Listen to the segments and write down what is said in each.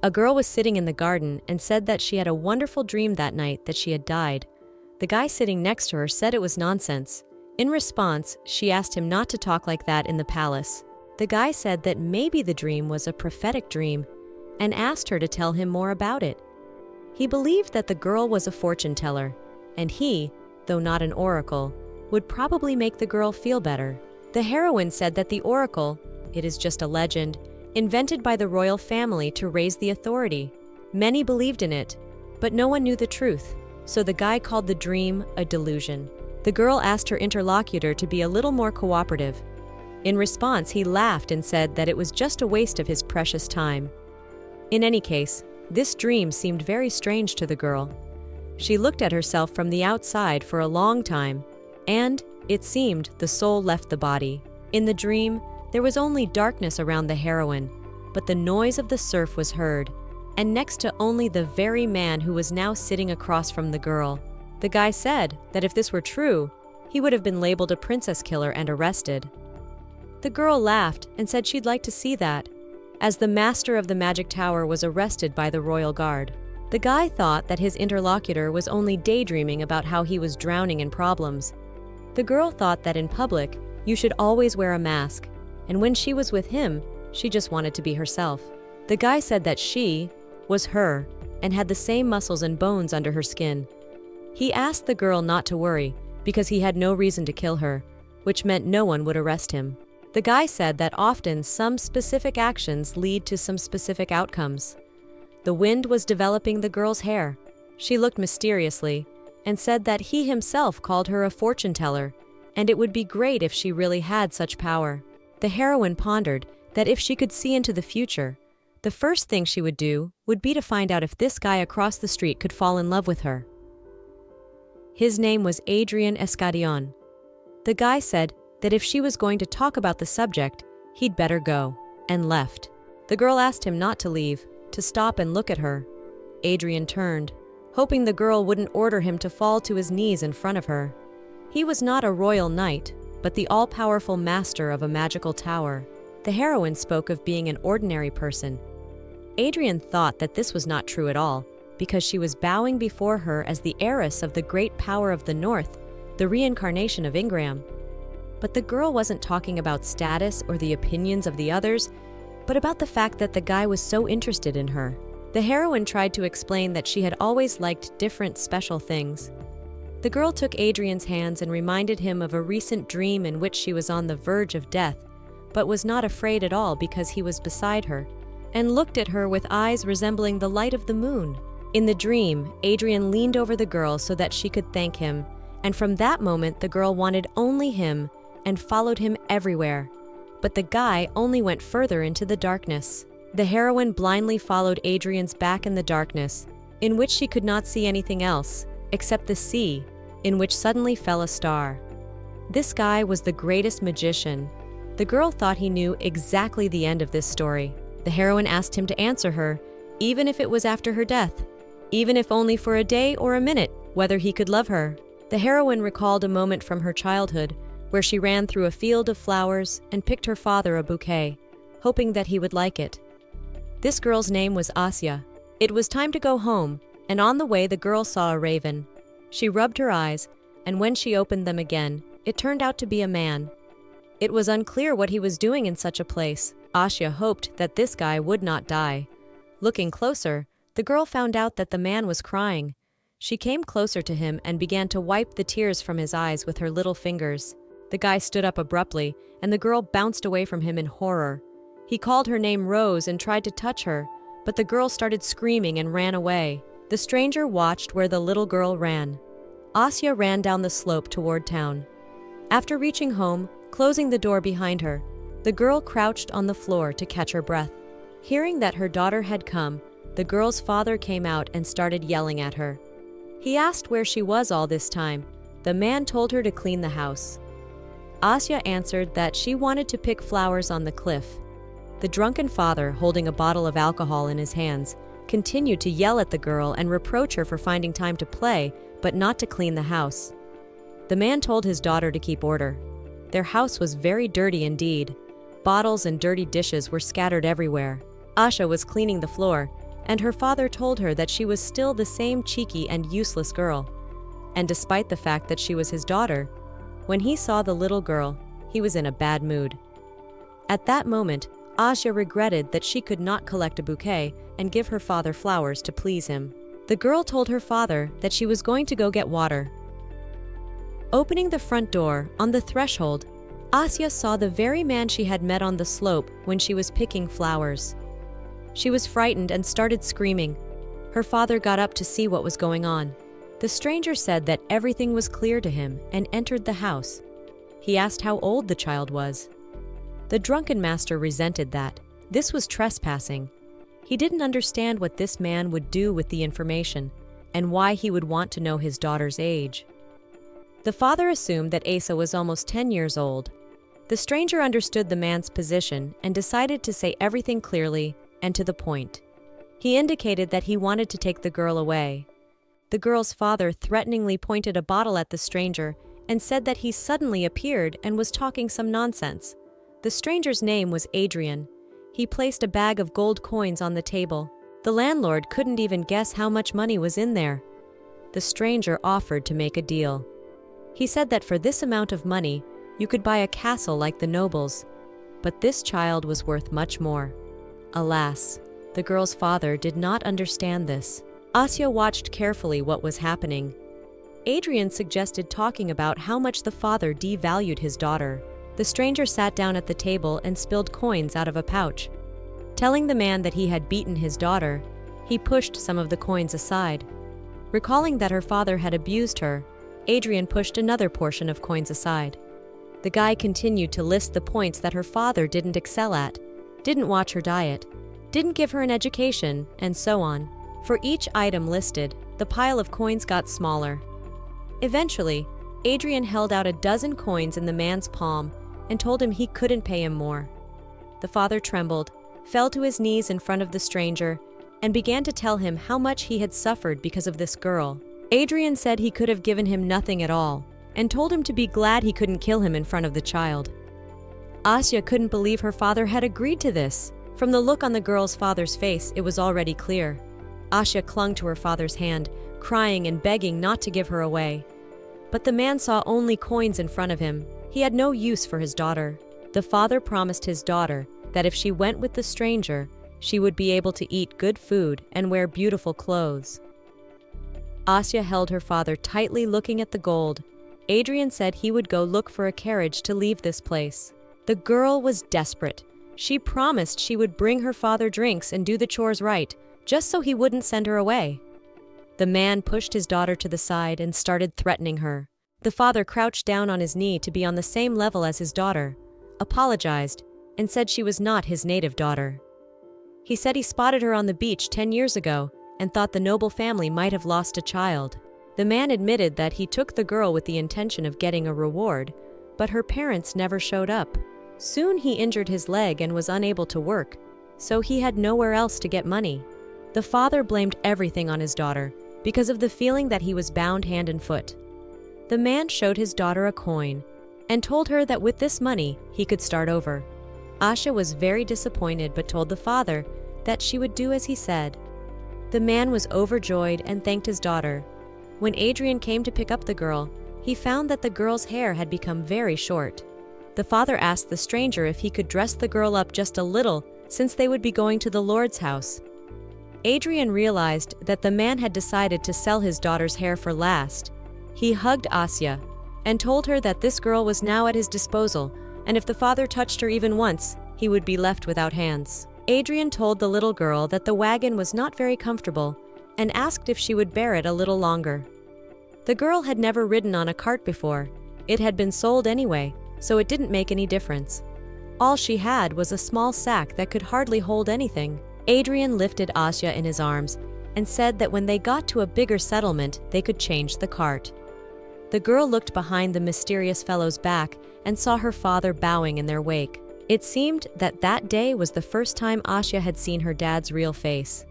A girl was sitting in the garden and said that she had a wonderful dream that night that she had died. The guy sitting next to her said it was nonsense. In response, she asked him not to talk like that in the palace. The guy said that maybe the dream was a prophetic dream and asked her to tell him more about it. He believed that the girl was a fortune teller, and he, though not an oracle, would probably make the girl feel better. The heroine said that the oracle, it is just a legend, invented by the royal family to raise the authority. Many believed in it, but no one knew the truth, so the guy called the dream a delusion. The girl asked her interlocutor to be a little more cooperative. In response, he laughed and said that it was just a waste of his precious time. In any case, this dream seemed very strange to the girl. She looked at herself from the outside for a long time, and, it seemed, the soul left the body. In the dream, there was only darkness around the heroine, but the noise of the surf was heard, and next to only the very man who was now sitting across from the girl. The guy said that if this were true, he would have been labeled a princess killer and arrested. The girl laughed and said she'd like to see that, as the master of the magic tower was arrested by the royal guard. The guy thought that his interlocutor was only daydreaming about how he was drowning in problems. The girl thought that in public, you should always wear a mask, and when she was with him, she just wanted to be herself. The guy said that she was her and had the same muscles and bones under her skin. He asked the girl not to worry because he had no reason to kill her, which meant no one would arrest him. The guy said that often some specific actions lead to some specific outcomes. The wind was developing the girl's hair. She looked mysteriously and said that he himself called her a fortune teller, and it would be great if she really had such power. The heroine pondered that if she could see into the future, the first thing she would do would be to find out if this guy across the street could fall in love with her. His name was Adrien. The guy said that if she was going to talk about the subject, he'd better go, and left. The girl asked him not to leave, to stop and look at her. Adrien turned, hoping the girl wouldn't order him to fall to his knees in front of her. He was not a royal knight, but the all-powerful master of a magical tower. The heroine spoke of being an ordinary person. Adrien thought that this was not true at all, because she was bowing before her as the heiress of the great power of the north, the reincarnation of Ingram. But the girl wasn't talking about status or the opinions of the others, but about the fact that the guy was so interested in her. The heroine tried to explain that she had always liked different special things. The girl took Adrien's hands and reminded him of a recent dream in which she was on the verge of death, but was not afraid at all because he was beside her, and looked at her with eyes resembling the light of the moon. In the dream, Adrien leaned over the girl so that she could thank him, and from that moment the girl wanted only him and followed him everywhere. But the guy only went further into the darkness. The heroine blindly followed Adrien's back in the darkness, in which she could not see anything else, except the sea, in which suddenly fell a star. This guy was the greatest magician. The girl thought he knew exactly the end of this story. The heroine asked him to answer her, even if it was after her death, even if only for a day or a minute, whether he could love her. The heroine recalled a moment from her childhood, where she ran through a field of flowers and picked her father a bouquet, hoping that he would like it. This girl's name was Asha. It was time to go home, and on the way the girl saw a raven. She rubbed her eyes, and when she opened them again, it turned out to be a man. It was unclear what he was doing in such a place. Asha hoped that this guy would not die. Looking closer, the girl found out that the man was crying. She came closer to him and began to wipe the tears from his eyes with her little fingers. The guy stood up abruptly, and the girl bounced away from him in horror. He called her name Rose and tried to touch her, but the girl started screaming and ran away. The stranger watched where the little girl ran. Asha ran down the slope toward town. After reaching home, closing the door behind her, the girl crouched on the floor to catch her breath. Hearing that her daughter had come, the girl's father came out and started yelling at her. He asked where she was all this time. The man told her to clean the house. Asha answered that she wanted to pick flowers on the cliff. The drunken father, holding a bottle of alcohol in his hands, continued to yell at the girl and reproach her for finding time to play, but not to clean the house. The man told his daughter to keep order. Their house was very dirty indeed. Bottles and dirty dishes were scattered everywhere. Asha was cleaning the floor, and her father told her that she was still the same cheeky and useless girl. And despite the fact that she was his daughter, when he saw the little girl, he was in a bad mood. At that moment, Asha regretted that she could not collect a bouquet and give her father flowers to please him. The girl told her father that she was going to go get water. Opening the front door, on the threshold, Asya saw the very man she had met on the slope when she was picking flowers. She was frightened and started screaming. Her father got up to see what was going on. The stranger said that everything was clear to him and entered the house. He asked how old the child was. The drunken master resented that. This was trespassing. He didn't understand what this man would do with the information and why he would want to know his daughter's age. The father assumed that Asa was almost 10 years old. The stranger understood the man's position and decided to say everything clearly and to the point. He indicated that he wanted to take the girl away. The girl's father threateningly pointed a bottle at the stranger and said that he suddenly appeared and was talking some nonsense. The stranger's name was Adrien. He placed a bag of gold coins on the table. The landlord couldn't even guess how much money was in there. The stranger offered to make a deal. He said that for this amount of money, you could buy a castle like the nobles. But this child was worth much more. Alas, the girl's father did not understand this. Asya watched carefully what was happening. Adrien suggested talking about how much the father devalued his daughter. The stranger sat down at the table and spilled coins out of a pouch. Telling the man that he had beaten his daughter, he pushed some of the coins aside. Recalling that her father had abused her, Adrien pushed another portion of coins aside. The guy continued to list the points that her father didn't excel at, didn't watch her diet, didn't give her an education, and so on. For each item listed, the pile of coins got smaller. Eventually, Adrien held out a dozen coins in the man's palm and told him he couldn't pay him more. The father trembled, fell to his knees in front of the stranger, and began to tell him how much he had suffered because of this girl. Adrien said he could have given him nothing at all, and told him to be glad he couldn't kill him in front of the child. Asya couldn't believe her father had agreed to this. From the look on the girl's father's face, it was already clear. Asha clung to her father's hand, crying and begging not to give her away. But the man saw only coins in front of him. He had no use for his daughter. The father promised his daughter that if she went with the stranger, she would be able to eat good food and wear beautiful clothes. Asya held her father tightly, looking at the gold. Adrien said he would go look for a carriage to leave this place. The girl was desperate. She promised she would bring her father drinks and do the chores right, just so he wouldn't send her away. The man pushed his daughter to the side and started threatening her. The father crouched down on his knee to be on the same level as his daughter, apologized, and said she was not his native daughter. He said he spotted her on the beach 10 years ago and thought the noble family might have lost a child. The man admitted that he took the girl with the intention of getting a reward, but her parents never showed up. Soon he injured his leg and was unable to work, so he had nowhere else to get money. The father blamed everything on his daughter because of the feeling that he was bound hand and foot. The man showed his daughter a coin and told her that with this money he could start over. Asha was very disappointed but told the father that she would do as he said. The man was overjoyed and thanked his daughter. When Adrien came to pick up the girl, he found that the girl's hair had become very short. The father asked the stranger if he could dress the girl up just a little since they would be going to the Lord's house. Adrien realized that the man had decided to sell his daughter's hair for last. He hugged Asya and told her that this girl was now at his disposal, and if the father touched her even once, he would be left without hands. Adrien told the little girl that the wagon was not very comfortable and asked if she would bear it a little longer. The girl had never ridden on a cart before. It had been sold anyway, so it didn't make any difference. All she had was a small sack that could hardly hold anything. Adrien lifted Asya in his arms and said that when they got to a bigger settlement, they could change the cart. The girl looked behind the mysterious fellow's back and saw her father bowing in their wake. It seemed that that day was the first time Asya had seen her dad's real face.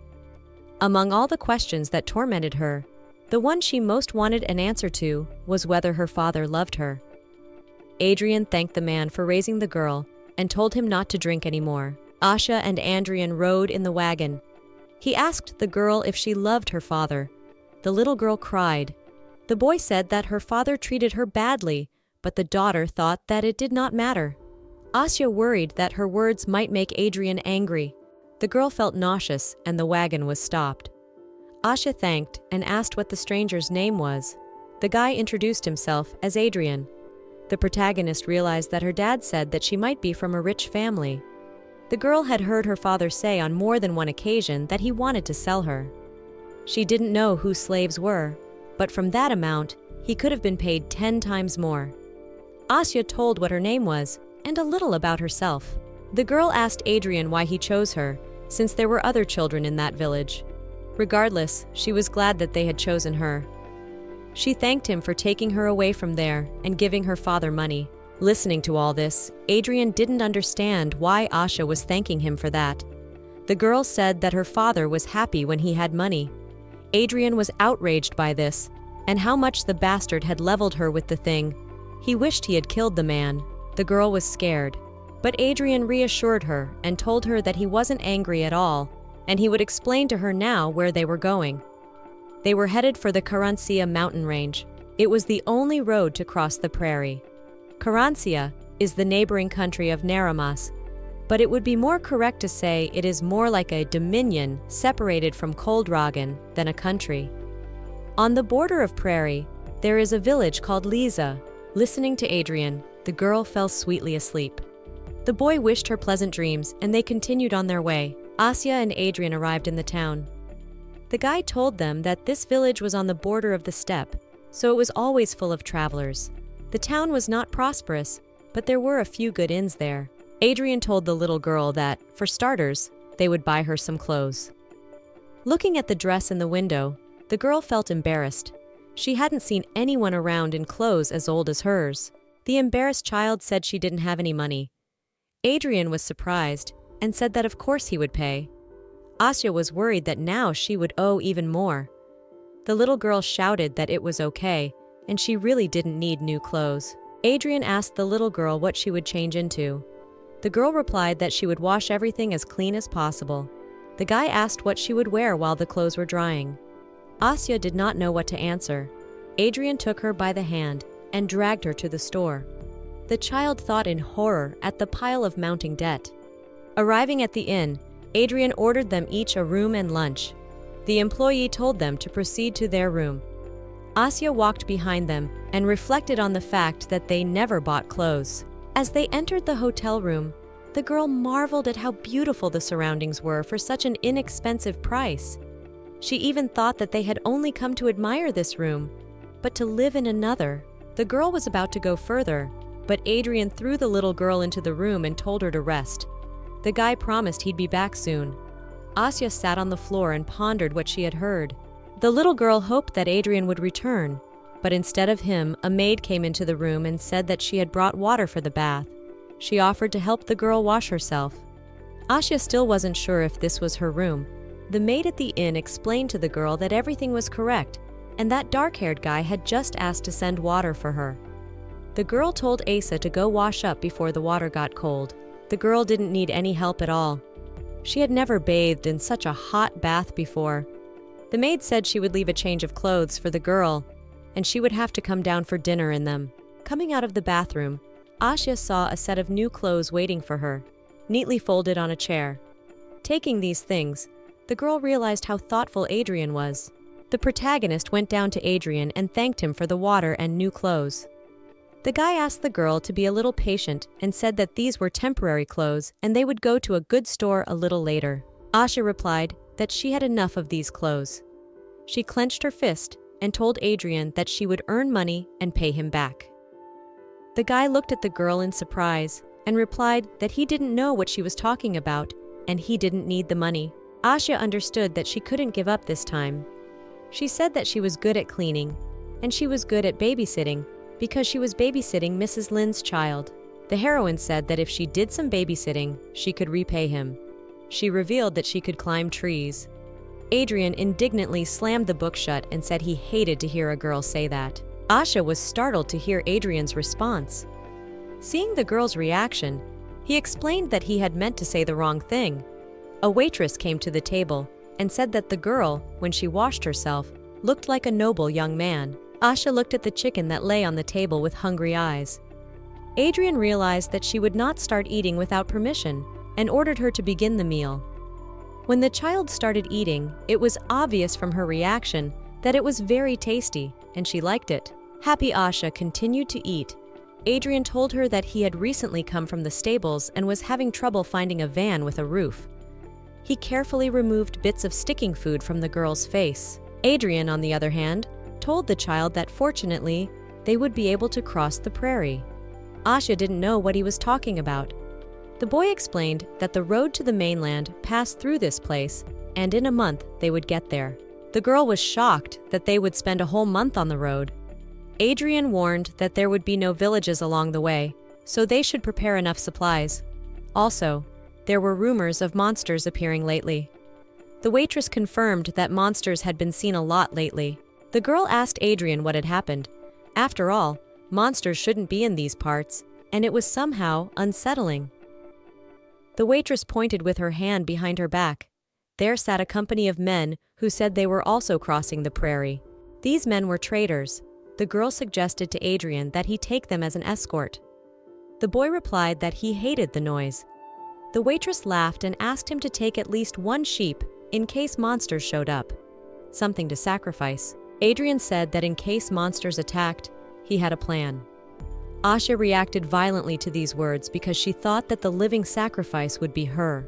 Among all the questions that tormented her, the one she most wanted an answer to was whether her father loved her. Adrien thanked the man for raising the girl and told him not to drink anymore. Asha and Adrien rode in the wagon. He asked the girl if she loved her father. The little girl cried. The boy said that her father treated her badly, but the daughter thought that it did not matter. Asha worried that her words might make Adrien angry. The girl felt nauseous and the wagon was stopped. Asha thanked and asked what the stranger's name was. The guy introduced himself as Adrien. The protagonist realized that her dad said that she might be from a rich family. The girl had heard her father say on more than one occasion that he wanted to sell her. She didn't know who slaves were, but from that amount, he could have been paid 10 times more. Asha told what her name was and a little about herself. The girl asked Adrien why he chose her, since there were other children in that village. Regardless, she was glad that they had chosen her. She thanked him for taking her away from there and giving her father money. Listening to all this, Adrien didn't understand why Asha was thanking him for that. The girl said that her father was happy when he had money. Adrien was outraged by this, and how much the bastard had leveled her with the thing. He wished he had killed the man. The girl was scared, but Adrien reassured her and told her that he wasn't angry at all, and he would explain to her now where they were going. They were headed for the Karancia mountain range. It was the only road to cross the prairie. Karancia is the neighboring country of Naramas, but it would be more correct to say it is more like a dominion separated from Koldragen than a country. On the border of prairie, there is a village called Liza. Listening to Adrien, the girl fell sweetly asleep. The boy wished her pleasant dreams, and they continued on their way. Asya and Adrien arrived in the town. The guy told them that this village was on the border of the steppe, so it was always full of travelers. The town was not prosperous, but there were a few good inns there. Adrien told the little girl that, for starters, they would buy her some clothes. Looking at the dress in the window, the girl felt embarrassed. She hadn't seen anyone around in clothes as old as hers. The embarrassed child said she didn't have any money. Adrien was surprised and said that of course he would pay. Asya was worried that now she would owe even more. The little girl shouted that it was okay, and she really didn't need new clothes. Adrien asked the little girl what she would change into. The girl replied that she would wash everything as clean as possible. The guy asked what she would wear while the clothes were drying. Asya did not know what to answer. Adrien took her by the hand and dragged her to the store. The child thought in horror at the pile of mounting debt. Arriving at the inn, Adrien ordered them each a room and lunch. The employee told them to proceed to their room. Asya walked behind them and reflected on the fact that they never bought clothes. As they entered the hotel room, the girl marveled at how beautiful the surroundings were for such an inexpensive price. She even thought that they had only come to admire this room, but to live in another. The girl was about to go further, but Adrien threw the little girl into the room and told her to rest. The guy promised he'd be back soon. Asya sat on the floor and pondered what she had heard. The little girl hoped that Adrien would return, but instead of him, a maid came into the room and said that she had brought water for the bath. She offered to help the girl wash herself. Asya still wasn't sure if this was her room. The maid at the inn explained to the girl that everything was correct, and that dark-haired guy had just asked to send water for her. The girl told Asa to go wash up before the water got cold. The girl didn't need any help at all. She had never bathed in such a hot bath before. The maid said she would leave a change of clothes for the girl, and she would have to come down for dinner in them. Coming out of the bathroom, Asya saw a set of new clothes waiting for her, neatly folded on a chair. Taking these things, the girl realized how thoughtful Adrien was. The protagonist went down to Adrien and thanked him for the water and new clothes. The guy asked the girl to be a little patient and said that these were temporary clothes and they would go to a good store a little later. Asha replied that she had enough of these clothes. She clenched her fist and told Adrien that she would earn money and pay him back. The guy looked at the girl in surprise and replied that he didn't know what she was talking about and he didn't need the money. Asha understood that she couldn't give up this time. She said that she was good at cleaning and she was good at babysitting because she was babysitting Mrs. Lin's child. The heroine said that if she did some babysitting, she could repay him. She revealed that she could climb trees. Adrien indignantly slammed the book shut and said he hated to hear a girl say that. Asha was startled to hear Adrien's response. Seeing the girl's reaction, he explained that he had meant to say the wrong thing. A waitress came to the table and said that the girl, when she washed herself, looked like a noble young man. Asha looked at the chicken that lay on the table with hungry eyes. Adrien realized that she would not start eating without permission and ordered her to begin the meal. When the child started eating, it was obvious from her reaction that it was very tasty and she liked it. Happy Asha continued to eat. Adrien told her that he had recently come from the stables and was having trouble finding a van with a roof. He carefully removed bits of sticking food from the girl's face. Adrien, on the other hand, told the child that fortunately, they would be able to cross the prairie. Asha didn't know what he was talking about. The boy explained that the road to the mainland passed through this place, and in a month they would get there. The girl was shocked that they would spend a whole month on the road. Adrien warned that there would be no villages along the way, so they should prepare enough supplies. Also, there were rumors of monsters appearing lately. The waitress confirmed that monsters had been seen a lot lately. The girl asked Adrien what had happened. After all, monsters shouldn't be in these parts, and it was somehow unsettling. The waitress pointed with her hand behind her back. There sat a company of men who said they were also crossing the prairie. These men were traders. The girl suggested to Adrien that he take them as an escort. The boy replied that he hated the noise. The waitress laughed and asked him to take at least one sheep in case monsters showed up. Something to sacrifice. Adrien said that in case monsters attacked, he had a plan. Asha reacted violently to these words because she thought that the living sacrifice would be her.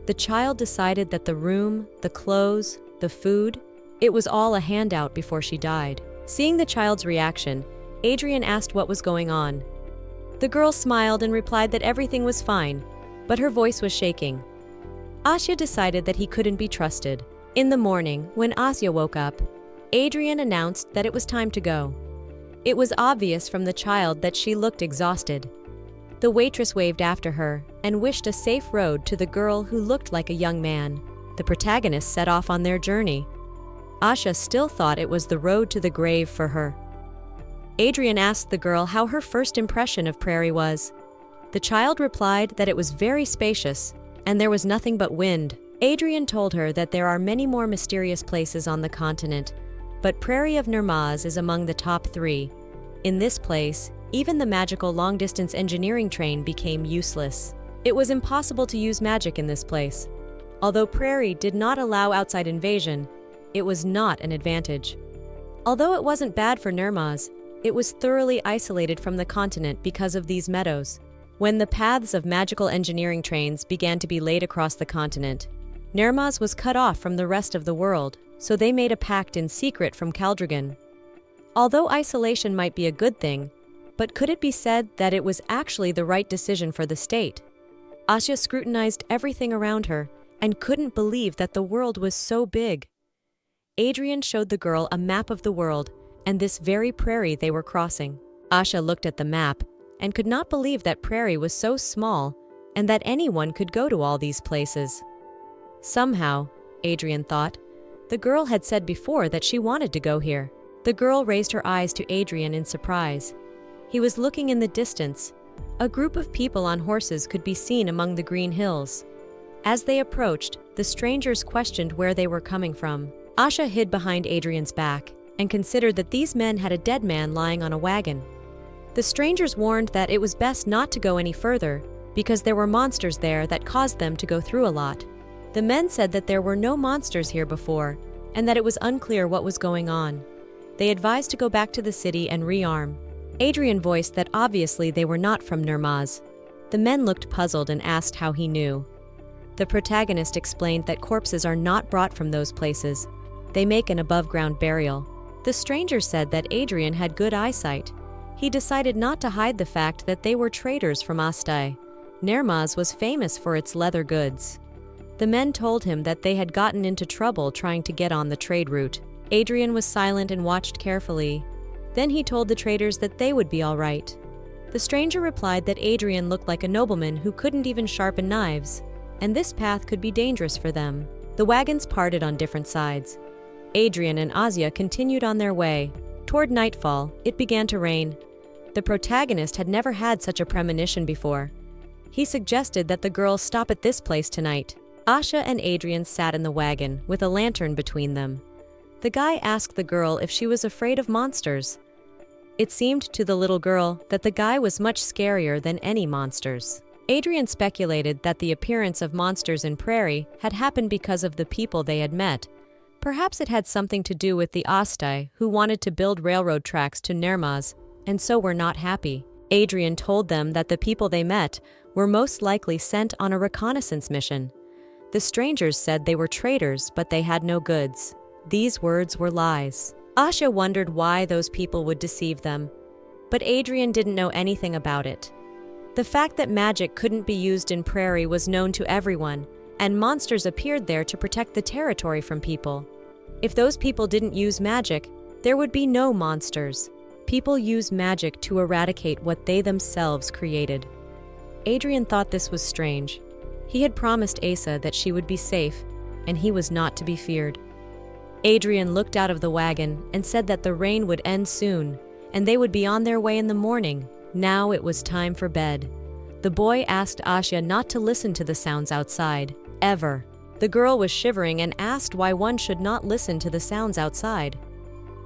The child decided that the room, the clothes, the food, it was all a handout before she died. Seeing the child's reaction, Adrien asked what was going on. The girl smiled and replied that everything was fine, but her voice was shaking. Asha decided that he couldn't be trusted. In the morning, when Asya woke up, Adrien announced that it was time to go. It was obvious from the child that she looked exhausted. The waitress waved after her and wished a safe road to the girl who looked like a young man. The protagonists set off on their journey. Asha still thought it was the road to the grave for her. Adrien asked the girl how her first impression of prairie was. The child replied that it was very spacious and there was nothing but wind. Adrien told her that there are many more mysterious places on the continent, but Prairie of Nirmaz is among the top 3. In this place, even the magical long-distance engineering train became useless. It was impossible to use magic in this place. Although Prairie did not allow outside invasion, it was not an advantage. Although it wasn't bad for Nirmaz, it was thoroughly isolated from the continent because of these meadows. When the paths of magical engineering trains began to be laid across the continent, Nirmaz was cut off from the rest of the world, so they made a pact in secret from Caldragan. Although isolation might be a good thing, but could it be said that it was actually the right decision for the state? Asha scrutinized everything around her and couldn't believe that the world was so big. Adrien showed the girl a map of the world and this very prairie they were crossing. Asha looked at the map and could not believe that prairie was so small and that anyone could go to all these places. Somehow, Adrien thought, the girl had said before that she wanted to go here. The girl raised her eyes to Adrien in surprise. He was looking in the distance. A group of people on horses could be seen among the green hills. As they approached, the strangers questioned where they were coming from. Asha hid behind Adrien's back and considered that these men had a dead man lying on a wagon. The strangers warned that it was best not to go any further because there were monsters there that caused them to go through a lot. The men said that there were no monsters here before and that it was unclear what was going on. They advised to go back to the city and rearm. Adrien voiced that obviously they were not from Nirmaz. The men looked puzzled and asked how he knew. The protagonist explained that corpses are not brought from those places. They make an above-ground burial. The stranger said that Adrien had good eyesight. He decided not to hide the fact that they were traders from Astai. Nirmaz was famous for its leather goods. The men told him that they had gotten into trouble trying to get on the trade route. Adrien was silent and watched carefully. Then he told the traders that they would be all right. The stranger replied that Adrien looked like a nobleman who couldn't even sharpen knives, and this path could be dangerous for them. The wagons parted on different sides. Adrien and Asya continued on their way. Toward nightfall, it began to rain. The protagonist had never had such a premonition before. He suggested that the girls stop at this place tonight. Asha and Adrien sat in the wagon with a lantern between them. The guy asked the girl if she was afraid of monsters. It seemed to the little girl that the guy was much scarier than any monsters. Adrien speculated that the appearance of monsters in Prairie had happened because of the people they had met. Perhaps it had something to do with the Ostai who wanted to build railroad tracks to Nermaz and so were not happy. Adrien told them that the people they met were most likely sent on a reconnaissance mission. The strangers said they were traders, but they had no goods. These words were lies. Asha wondered why those people would deceive them, but Adrien didn't know anything about it. The fact that magic couldn't be used in Prairie was known to everyone, and monsters appeared there to protect the territory from people. If those people didn't use magic, there would be no monsters. People use magic to eradicate what they themselves created. Adrien thought this was strange. He had promised Asa that she would be safe, and he was not to be feared. Adrien looked out of the wagon and said that the rain would end soon, and they would be on their way in the morning. Now it was time for bed. The boy asked Asha not to listen to the sounds outside, ever. The girl was shivering and asked why one should not listen to the sounds outside.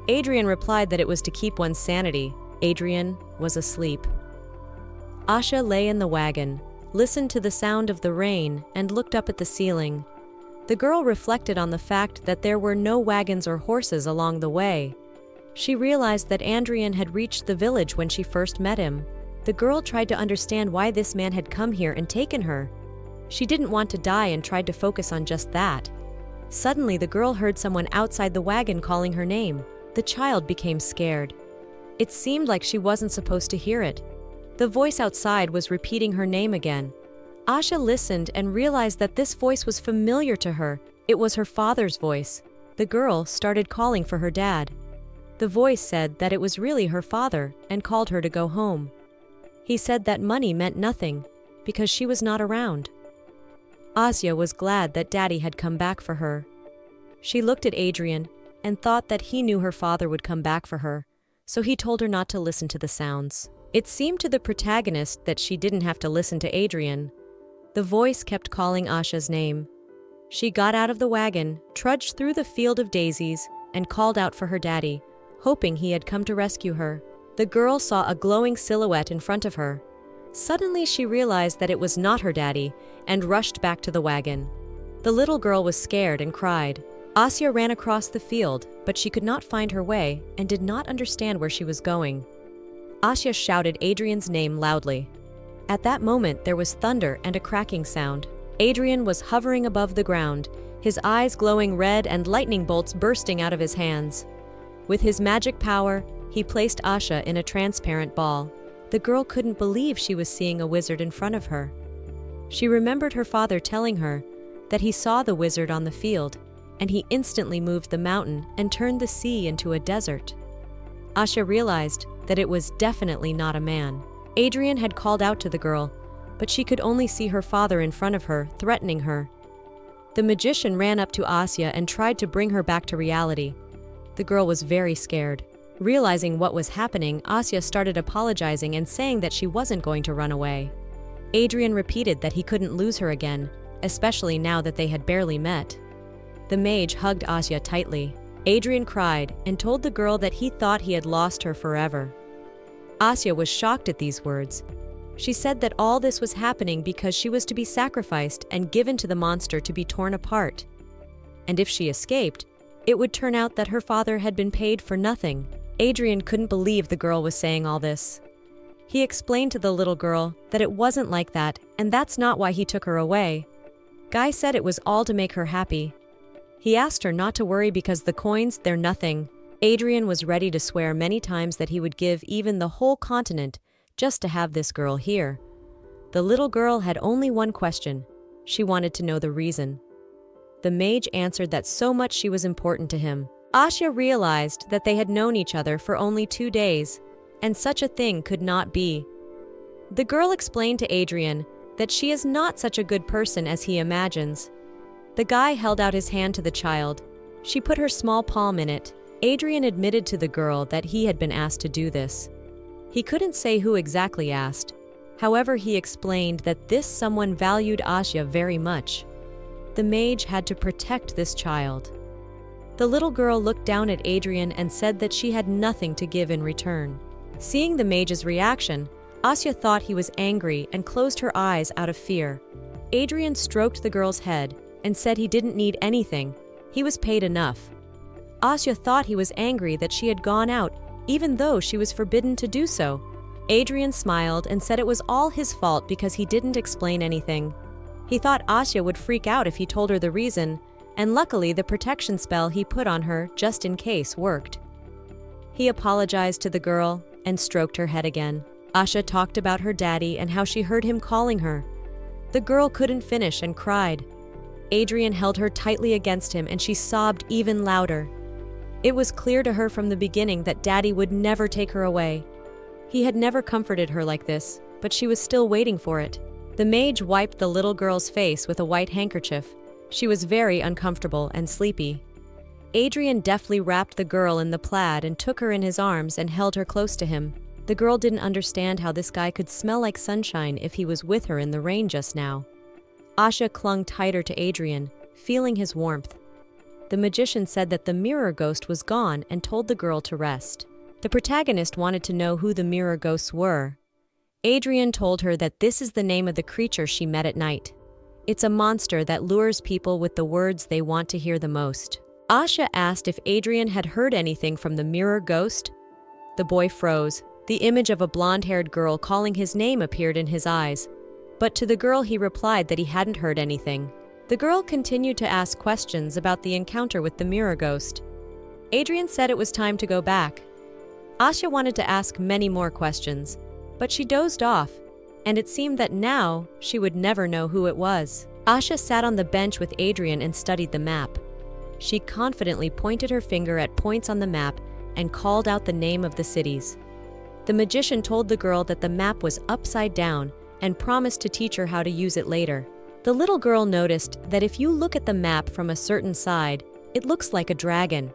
Adrien replied that it was to keep one's sanity. Adrien was asleep. Asha lay in the wagon, listened to the sound of the rain, and looked up at the ceiling. The girl reflected on the fact that there were no wagons or horses along the way. She realized that Adrien had reached the village when she first met him. The girl tried to understand why this man had come here and taken her. She didn't want to die and tried to focus on just that. Suddenly, the girl heard someone outside the wagon calling her name. The child became scared. It seemed like she wasn't supposed to hear it. The voice outside was repeating her name again. Asha listened and realized that this voice was familiar to her. It was her father's voice. The girl started calling for her dad. The voice said that it was really her father and called her to go home. He said that money meant nothing because she was not around. Asya was glad that Daddy had come back for her. She looked at Adrien and thought that he knew her father would come back for her, so he told her not to listen to the sounds. It seemed to the protagonist that she didn't have to listen to Adrien. The voice kept calling Asha's name. She got out of the wagon, trudged through the field of daisies, and called out for her daddy, hoping he had come to rescue her. The girl saw a glowing silhouette in front of her. Suddenly she realized that it was not her daddy and rushed back to the wagon. The little girl was scared and cried. Asya ran across the field, but she could not find her way and did not understand where she was going. Asya shouted Adrien's name loudly. At that moment, there was thunder and a cracking sound. Adrien was hovering above the ground, his eyes glowing red and lightning bolts bursting out of his hands. With his magic power, he placed Asha in a transparent ball. The girl couldn't believe she was seeing a wizard in front of her. She remembered her father telling her that he saw the wizard on the field, and he instantly moved the mountain and turned the sea into a desert. Asha realized that it was definitely not a man. Adrien had called out to the girl, but she could only see her father in front of her, threatening her. The magician ran up to Asya and tried to bring her back to reality. The girl was very scared. Realizing what was happening, Asya started apologizing and saying that she wasn't going to run away. Adrien repeated that he couldn't lose her again, especially now that they had barely met. The mage hugged Asya tightly. Adrien cried and told the girl that he thought he had lost her forever. Asya was shocked at these words. She said that all this was happening because she was to be sacrificed and given to the monster to be torn apart. And if she escaped, it would turn out that her father had been paid for nothing. Adrien couldn't believe the girl was saying all this. He explained to the little girl that it wasn't like that, and that's not why he took her away. Guy said it was all to make her happy. He asked her not to worry because the coins, they're nothing. Adrien was ready to swear many times that he would give even the whole continent just to have this girl here. The little girl had only one question. She wanted to know the reason. The mage answered that so much she was important to him. Asha realized that they had known each other for only 2 days, and such a thing could not be. The girl explained to Adrien that she is not such a good person as he imagines. The guy held out his hand to the child. She put her small palm in it. Adrien admitted to the girl that he had been asked to do this. He couldn't say who exactly asked. However, he explained that this someone valued Asha very much. the mage had to protect this child. The little girl looked down at Adrien and said that she had nothing to give in return. Seeing the mage's reaction, Asha thought he was angry and closed her eyes out of fear. Adrien stroked the girl's head and said he didn't need anything. He was paid enough. Asha thought he was angry that she had gone out, even though she was forbidden to do so. Adrien smiled and said it was all his fault because he didn't explain anything. He thought Asha would freak out if he told her the reason, and luckily the protection spell he put on her just in case worked. He apologized to the girl and stroked her head again. Asha talked about her daddy and how she heard him calling her. The girl couldn't finish and cried. Adrien held her tightly against him and she sobbed even louder. It was clear to her from the beginning that Daddy would never take her away. He had never comforted her like this, but she was still waiting for it. The mage wiped the little girl's face with a white handkerchief. She was very uncomfortable and sleepy. Adrien deftly wrapped the girl in the plaid and took her in his arms and held her close to him. The girl didn't understand how this guy could smell like sunshine if he was with her in the rain just now. Asha clung tighter to Adrien, feeling his warmth. The magician said that the mirror ghost was gone and told the girl to rest. The protagonist wanted to know who the mirror ghosts were. Adrien told her that this is the name of the creature she met at night. It's a monster that lures people with the words they want to hear the most. Asha asked if Adrien had heard anything from the mirror ghost. The boy froze. The image of a blonde-haired girl calling his name appeared in his eyes. But to the girl he replied that he hadn't heard anything. The girl continued to ask questions about the encounter with the mirror ghost. Adrien said it was time to go back. Asha wanted to ask many more questions, but she dozed off, and it seemed that now she would never know who it was. Asha sat on the bench with Adrien and studied the map. She confidently pointed her finger at points on the map and called out the name of the cities. The magician told the girl that the map was upside down and promised to teach her how to use it later. The little girl noticed that if you look at the map from a certain side, it looks like a dragon.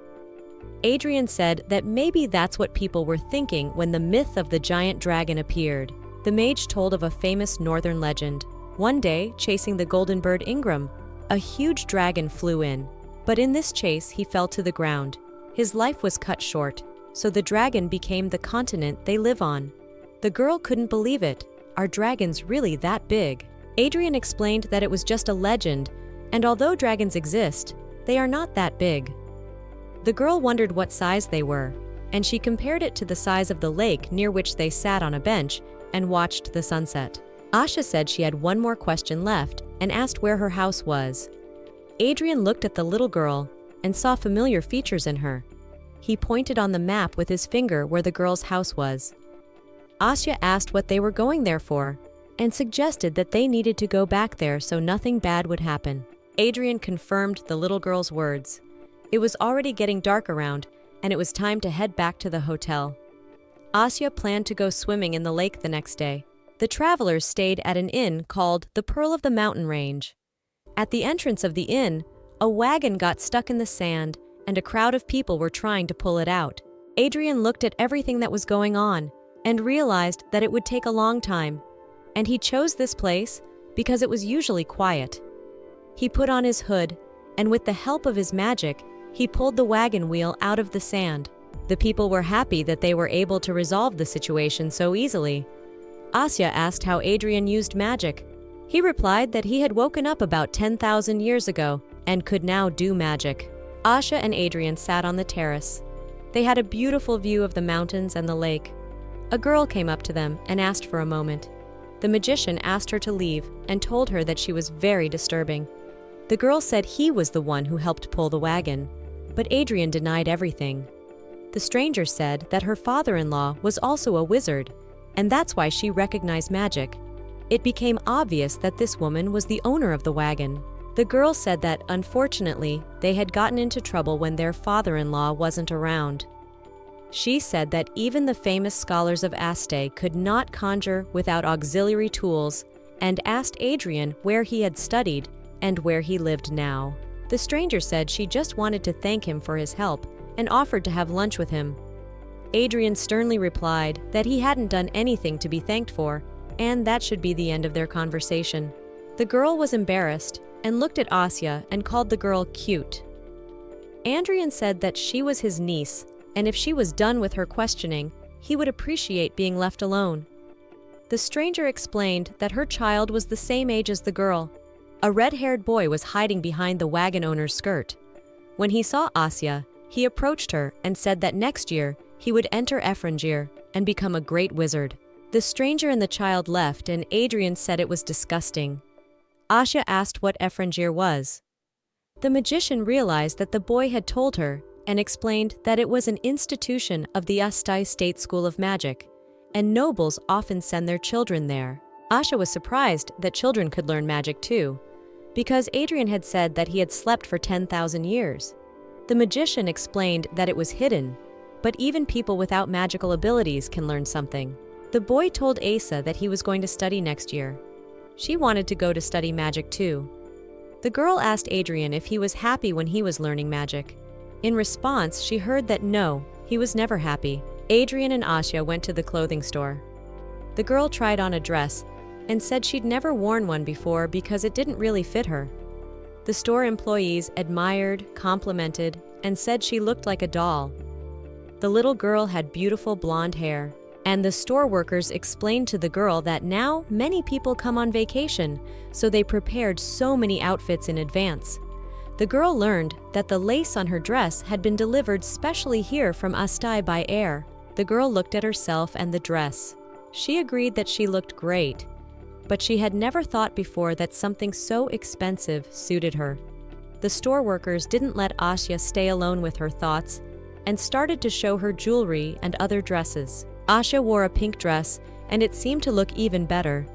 Adrien said that maybe that's what people were thinking when the myth of the giant dragon appeared. The mage told of a famous northern legend. One day, chasing the golden bird Ingram, a huge dragon flew in. But in this chase, he fell to the ground. His life was cut short, so the dragon became the continent they live on. The girl couldn't believe it. Are dragons really that big? Adrien explained that it was just a legend, and although dragons exist, they are not that big. The girl wondered what size they were, and she compared it to the size of the lake near which they sat on a bench and watched the sunset. Asha said she had one more question left and asked where her house was. Adrien looked at the little girl and saw familiar features in her. He pointed on the map with his finger where the girl's house was. Asha asked what they were going there for, and suggested that they needed to go back there so nothing bad would happen. Adrien confirmed the little girl's words. It was already getting dark around, and it was time to head back to the hotel. Asha planned to go swimming in the lake the next day. The travelers stayed at an inn called the Pearl of the Mountain Range. At the entrance of the inn, a wagon got stuck in the sand, and a crowd of people were trying to pull it out. Adrien looked at everything that was going on and realized that it would take a long time, and he chose this place because it was usually quiet. He put on his hood, and with the help of his magic, he pulled the wagon wheel out of the sand. The people were happy that they were able to resolve the situation so easily. Asha asked how Adrien used magic. He replied that he had woken up about 10,000 years ago and could now do magic. Asha and Adrien sat on the terrace. They had a beautiful view of the mountains and the lake. A girl came up to them and asked for a moment. The magician asked her to leave and told her that she was very disturbing. The girl said he was the one who helped pull the wagon, but Adrien denied everything. The stranger said that her father-in-law was also a wizard, and that's why she recognized magic. It became obvious that this woman was the owner of the wagon. The girl said that, unfortunately, they had gotten into trouble when their father-in-law wasn't around. She said that even the famous scholars of Aste could not conjure without auxiliary tools, and asked Adrien where he had studied and where he lived now. The stranger said she just wanted to thank him for his help and offered to have lunch with him. Adrien sternly replied that he hadn't done anything to be thanked for, and that should be the end of their conversation. The girl was embarrassed and looked at Asya and called the girl cute. Adrien said that she was his niece, and if she was done with her questioning, he would appreciate being left alone. The stranger explained that her child was the same age as the girl. A red-haired boy was hiding behind the wagon owner's skirt. When he saw Asya, he approached her and said that next year he would enter Ephranger and become a great wizard. The stranger and the child left, and Adrien said it was disgusting. Asha asked what Ephranger was. The magician realized that the boy had told her and explained that it was an institution of the Astai State School of Magic, and nobles often send their children there. Asha was surprised that children could learn magic too, because Adrien had said that he had slept for 10,000 years. The magician explained that it was hidden, but even people without magical abilities can learn something. The boy told Asa that he was going to study next year. She wanted to go to study magic too. The girl asked Adrien if he was happy when he was learning magic. In response, she heard that no, he was never happy. Adrien and Asha went to the clothing store. The girl tried on a dress and said she'd never worn one before because it didn't really fit her. The store employees admired, complimented, and said she looked like a doll. The little girl had beautiful blonde hair, and the store workers explained to the girl that now many people come on vacation, so they prepared so many outfits in advance. The girl learned that the lace on her dress had been delivered specially here from Astai by air. The girl looked at herself and the dress. She agreed that she looked great, but she had never thought before that something so expensive suited her. The store workers didn't let Asya stay alone with her thoughts and started to show her jewelry and other dresses. Asha wore a pink dress, and it seemed to look even better.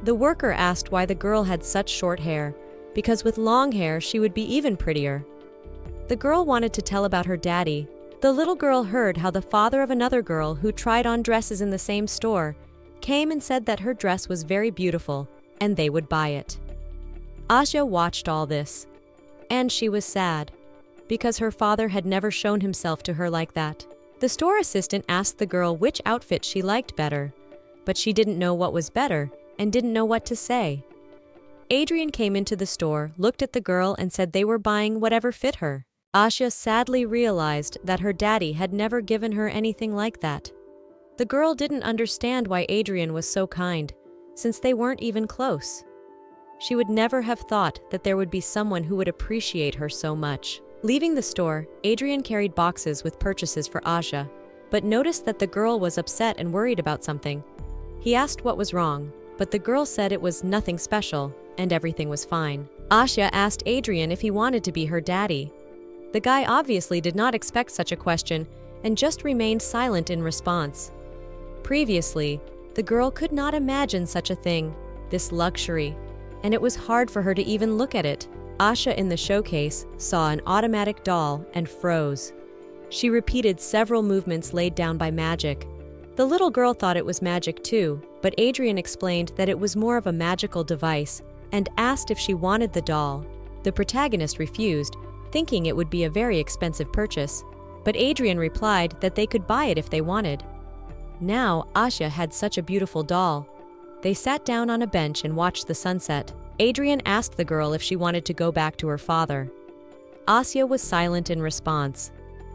The worker asked why the girl had such short hair, because with long hair she would be even prettier. The girl wanted to tell about her daddy. The little girl heard how the father of another girl who tried on dresses in the same store came and said that her dress was very beautiful, and they would buy it. Asha watched all this, and she was sad, because her father had never shown himself to her like that. The store assistant asked the girl which outfit she liked better, but she didn't know what was better and didn't know what to say. Adrien came into the store, looked at the girl, and said they were buying whatever fit her. Asha sadly realized that her daddy had never given her anything like that. The girl didn't understand why Adrien was so kind, since they weren't even close. She would never have thought that there would be someone who would appreciate her so much. Leaving the store, Adrien carried boxes with purchases for Asha, but noticed that the girl was upset and worried about something. He asked what was wrong, but the girl said it was nothing special and everything was fine. Asha asked Adrien if he wanted to be her daddy. The guy obviously did not expect such a question and just remained silent in response. Previously, the girl could not imagine such a thing, this luxury, and it was hard for her to even look at it. Asha in the showcase saw an automatic doll and froze. She repeated several movements laid down by magic. The little girl thought it was magic too, but Adrien explained that it was more of a magical device and asked if she wanted the doll. The protagonist refused, thinking it would be a very expensive purchase, but Adrien replied that they could buy it if they wanted. Now Asha had such a beautiful doll. They sat down on a bench and watched the sunset. Adrien asked the girl if she wanted to go back to her father. Asya was silent in response.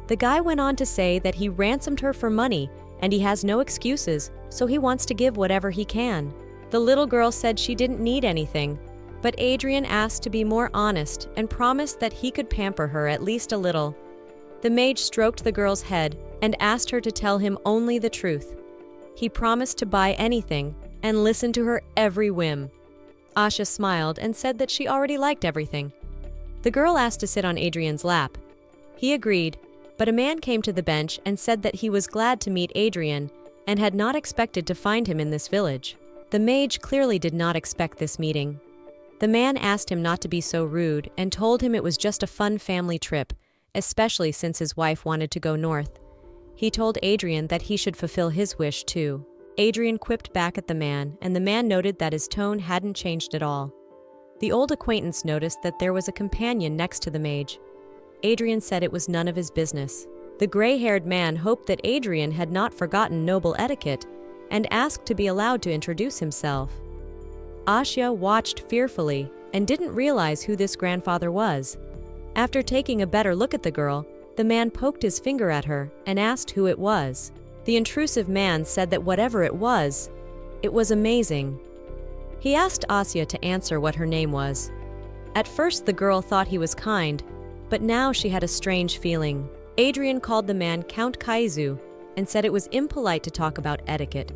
The guy went on to say that he ransomed her for money and he has no excuses, so he wants to give whatever he can. The little girl said she didn't need anything, but Adrien asked to be more honest and promised that he could pamper her at least a little. The mage stroked the girl's head and asked her to tell him only the truth. He promised to buy anything and listen to her every whim. Asha smiled and said that she already liked everything. The girl asked to sit on Adrien's lap. He agreed, but a man came to the bench and said that he was glad to meet Adrien and had not expected to find him in this village. The mage clearly did not expect this meeting. The man asked him not to be so rude and told him it was just a fun family trip, especially since his wife wanted to go north. He told Adrien that he should fulfill his wish too. Adrien quipped back at the man, and the man noted that his tone hadn't changed at all. The old acquaintance noticed that there was a companion next to the mage. Adrien said it was none of his business. The gray-haired man hoped that Adrien had not forgotten noble etiquette and asked to be allowed to introduce himself. Asha watched fearfully and didn't realize who this grandfather was. After taking a better look at the girl, the man poked his finger at her and asked who it was. The intrusive man said that whatever it was amazing. He asked Asha to answer what her name was. At first, the girl thought he was kind, but now she had a strange feeling. Adrien called the man Count Kaizu and said it was impolite to talk about etiquette.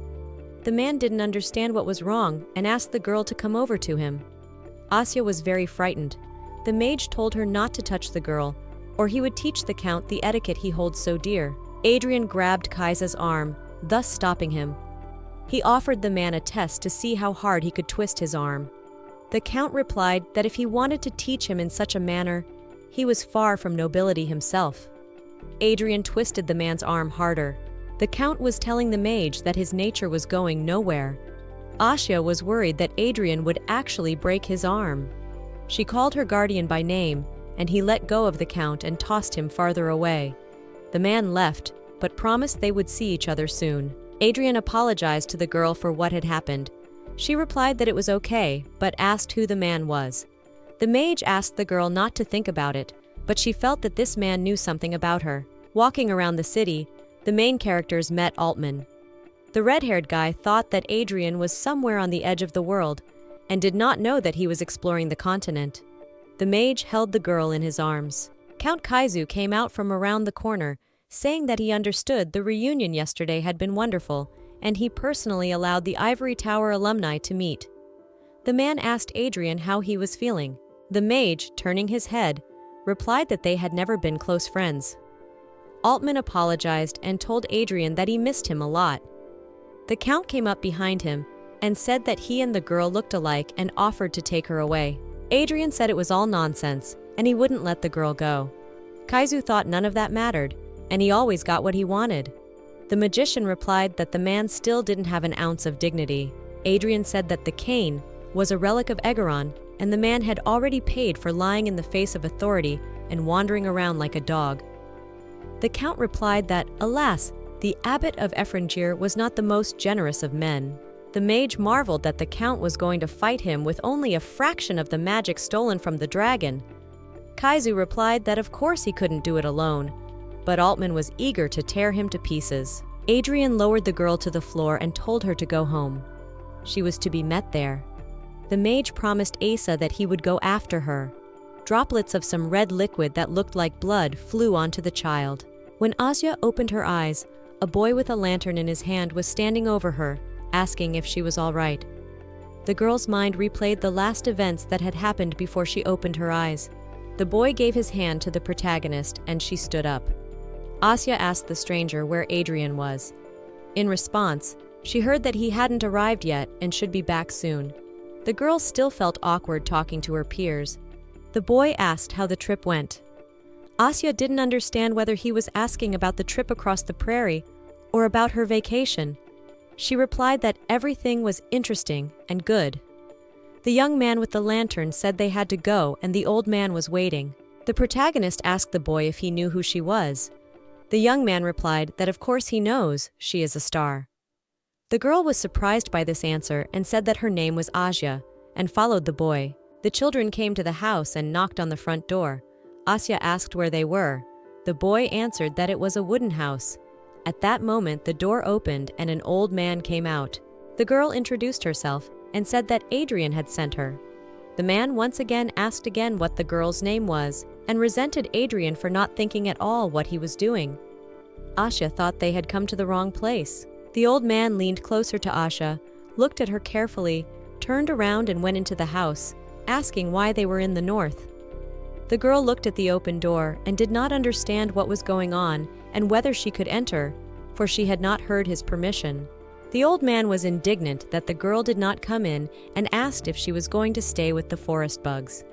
The man didn't understand what was wrong and asked the girl to come over to him. Asha was very frightened. The mage told her not to touch the girl, or he would teach the count the etiquette he holds so dear. Adrien grabbed Kaisa's arm, thus stopping him. He offered the man a test to see how hard he could twist his arm. The count replied that if he wanted to teach him in such a manner, he was far from nobility himself. Adrien twisted the man's arm harder. The count was telling the mage that his nature was going nowhere. Asha was worried that Adrien would actually break his arm. She called her guardian by name, and he let go of the count and tossed him farther away. The man left, but promised they would see each other soon. Adrien apologized to the girl for what had happened. She replied that it was okay, but asked who the man was. The mage asked the girl not to think about it, but she felt that this man knew something about her. Walking around the city, the main characters met Altman. The red-haired guy thought that Adrien was somewhere on the edge of the world and did not know that he was exploring the continent. The mage held the girl in his arms. Count Kaizu came out from around the corner, saying that he understood the reunion yesterday had been wonderful, and he personally allowed the Ivory Tower alumni to meet. The man asked Adrien how he was feeling. The mage, turning his head, replied that they had never been close friends. Altman apologized and told Adrien that he missed him a lot. The count came up behind him and said that he and the girl looked alike and offered to take her away. Adrien said it was all nonsense and he wouldn't let the girl go. Kaizu thought none of that mattered, and he always got what he wanted. The magician replied that the man still didn't have an ounce of dignity. Adrien said that the cane was a relic of Edaron, and the man had already paid for lying in the face of authority and wandering around like a dog. The count replied that, alas, the abbot of Ephranger was not the most generous of men. The mage marveled that the count was going to fight him with only a fraction of the magic stolen from the dragon. Kaizu replied that of course he couldn't do it alone, but Altman was eager to tear him to pieces. Adrien lowered the girl to the floor and told her to go home. She was to be met there. The mage promised Asha that he would go after her. Droplets of some red liquid that looked like blood flew onto the child. When Asha opened her eyes, a boy with a lantern in his hand was standing over her, asking if she was all right. The girl's mind replayed the last events that had happened before she opened her eyes. The boy gave his hand to the protagonist and she stood up. Asha asked the stranger where Adrien was. In response, she heard that he hadn't arrived yet and should be back soon. The girl still felt awkward talking to her peers. The boy asked how the trip went. Asha didn't understand whether he was asking about the trip across the prairie or about her vacation. She replied that everything was interesting and good. The young man with the lantern said they had to go and the old man was waiting. The protagonist asked the boy if he knew who she was. The young man replied that of course he knows she is a star. The girl was surprised by this answer and said that her name was Asha, and followed the boy. The children came to the house and knocked on the front door. Asha asked where they were. The boy answered that it was a wooden house. At that moment, the door opened and an old man came out. The girl introduced herself and said that Adrien had sent her. The man once again asked what the girl's name was and resented Adrien for not thinking at all what he was doing. Asha thought they had come to the wrong place. The old man leaned closer to Asha, looked at her carefully, turned around and went into the house, asking why they were in the north. The girl looked at the open door and did not understand what was going on and whether she could enter, for she had not heard his permission. The old man was indignant that the girl did not come in and asked if she was going to stay with the forest bugs.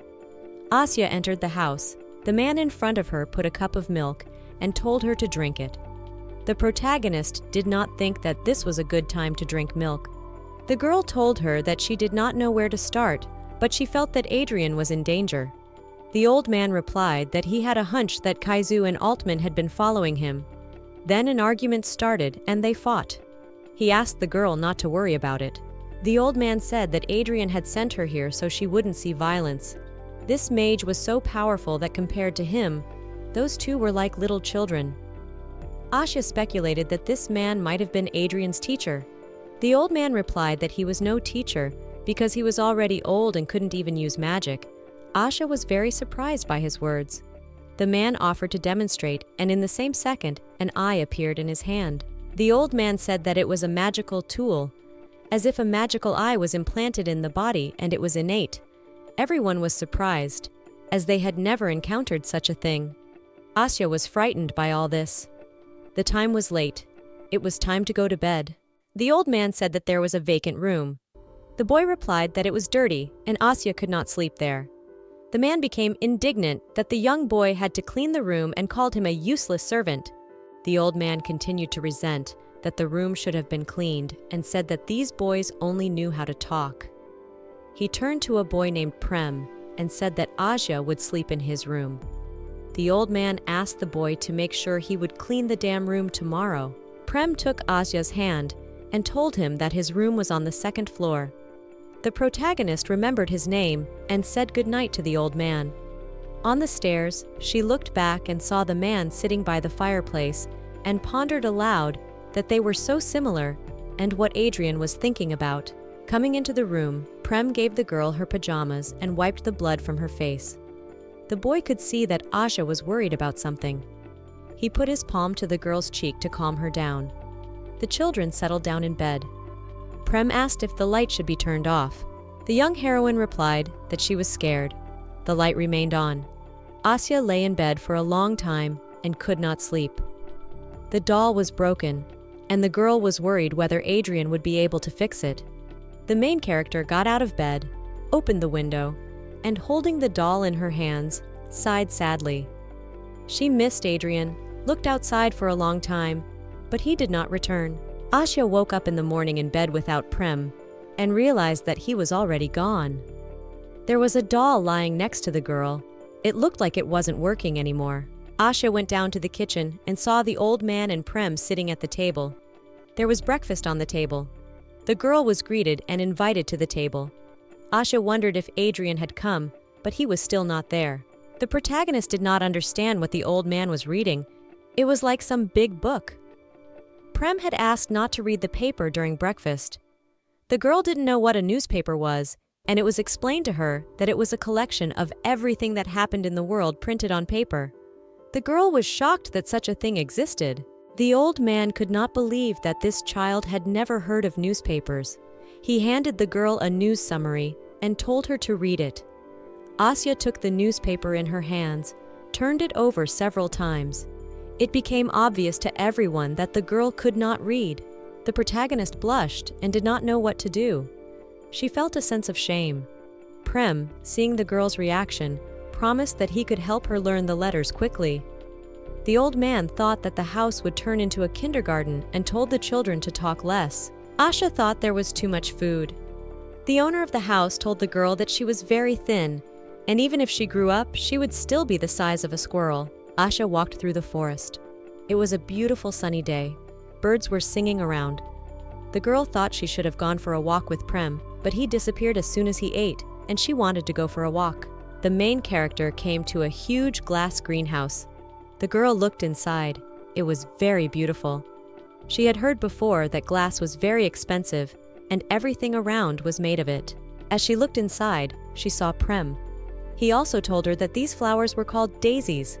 Asha entered the house. The man in front of her put a cup of milk and told her to drink it. The protagonist did not think that this was a good time to drink milk. The girl told her that she did not know where to start, but she felt that Adrien was in danger. The old man replied that he had a hunch that Kaizu and Altman had been following him. Then an argument started and they fought. He asked the girl not to worry about it. The old man said that Adrien had sent her here so she wouldn't see violence. This mage was so powerful that compared to him, those two were like little children. Asha speculated that this man might have been Adrien's teacher. The old man replied that he was no teacher because he was already old and couldn't even use magic. Asha was very surprised by his words. The man offered to demonstrate, and in the same second, an eye appeared in his hand. The old man said that it was a magical tool, as if a magical eye was implanted in the body and it was innate. Everyone was surprised, as they had never encountered such a thing. Asha was frightened by all this. The time was late. It was time to go to bed. The old man said that there was a vacant room. The boy replied that it was dirty and Asya could not sleep there. The man became indignant that the young boy had to clean the room and called him a useless servant. The old man continued to resent that the room should have been cleaned and said that these boys only knew how to talk. He turned to a boy named Prem and said that Asya would sleep in his room. The old man asked the boy to make sure he would clean the damn room tomorrow. Prem took Asya's hand and told him that his room was on the second floor. The protagonist remembered his name and said goodnight to the old man. On the stairs, she looked back and saw the man sitting by the fireplace and pondered aloud that they were so similar and what Adrien was thinking about. Coming into the room, Prem gave the girl her pajamas and wiped the blood from her face. The boy could see that Asha was worried about something. He put his palm to the girl's cheek to calm her down. The children settled down in bed. Prem asked if the light should be turned off. The young heroine replied that she was scared. The light remained on. Asya lay in bed for a long time and could not sleep. The doll was broken, and the girl was worried whether Adrien would be able to fix it. The main character got out of bed, opened the window, and holding the doll in her hands, sighed sadly. She missed Adrien, looked outside for a long time, but he did not return. Asha woke up in the morning in bed without Prem and realized that he was already gone. There was a doll lying next to the girl. It looked like it wasn't working anymore. Asha went down to the kitchen and saw the old man and Prem sitting at the table. There was breakfast on the table. The girl was greeted and invited to the table. Asha wondered if Adrien had come, but he was still not there. The protagonist did not understand what the old man was reading. It was like some big book. Prem had asked not to read the paper during breakfast. The girl didn't know what a newspaper was, and it was explained to her that it was a collection of everything that happened in the world printed on paper. The girl was shocked that such a thing existed. The old man could not believe that this child had never heard of newspapers. He handed the girl a news summary and told her to read it. Asya took the newspaper in her hands, turned it over several times. It became obvious to everyone that the girl could not read. The protagonist blushed and did not know what to do. She felt a sense of shame. Prem, seeing the girl's reaction, promised that he could help her learn the letters quickly. The old man thought that the house would turn into a kindergarten and told the children to talk less. Asha thought there was too much food. The owner of the house told the girl that she was very thin, and even if she grew up, she would still be the size of a squirrel. Asha walked through the forest. It was a beautiful sunny day. Birds were singing around. The girl thought she should have gone for a walk with Prem, but he disappeared as soon as he ate, and she wanted to go for a walk. The main character came to a huge glass greenhouse. The girl looked inside. It was very beautiful. She had heard before that glass was very expensive, and everything around was made of it. As she looked inside, she saw Prem. He also told her that these flowers were called daisies.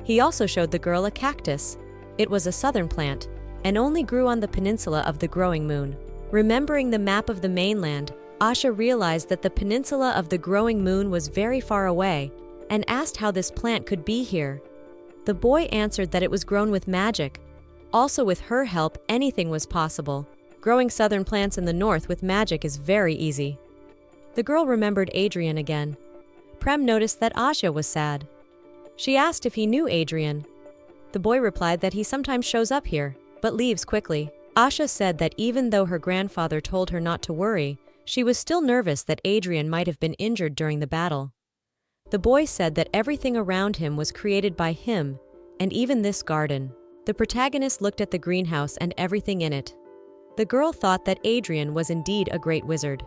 He also showed the girl a cactus. It was a southern plant, and only grew on the peninsula of the growing moon. Remembering the map of the mainland, Asha realized that the peninsula of the growing moon was very far away, and asked how this plant could be here. The boy answered that it was grown with magic. Also, with her help, anything was possible. Growing southern plants in the north with magic is very easy. The girl remembered Adrien again. Prem noticed that Asha was sad. She asked if he knew Adrien. The boy replied that he sometimes shows up here, but leaves quickly. Asha said that even though her grandfather told her not to worry, she was still nervous that Adrien might have been injured during the battle. The boy said that everything around him was created by him, and even this garden. The protagonist looked at the greenhouse and everything in it. The girl thought that Adrien was indeed a great wizard.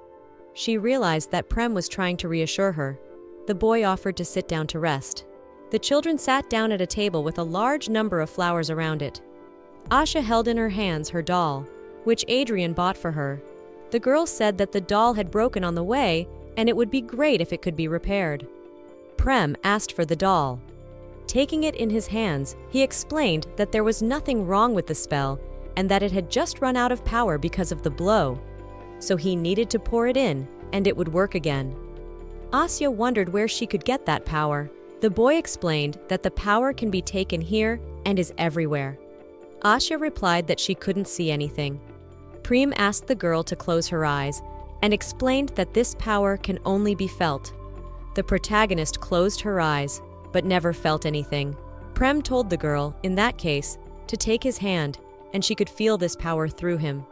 She realized that Prem was trying to reassure her. The boy offered to sit down to rest. The children sat down at a table with a large number of flowers around it. Asha held in her hands her doll, which Adrien bought for her. The girl said that the doll had broken on the way and it would be great if it could be repaired. Prem asked for the doll. Taking it in his hands, he explained that there was nothing wrong with the spell and that it had just run out of power because of the blow. So he needed to pour it in and it would work again. Asya wondered where she could get that power. The boy explained that the power can be taken here and is everywhere. Asha replied that she couldn't see anything. Prem asked the girl to close her eyes and explained that this power can only be felt. The protagonist closed her eyes, but never felt anything. Prem told the girl, in that case, to take his hand, and she could feel this power through him.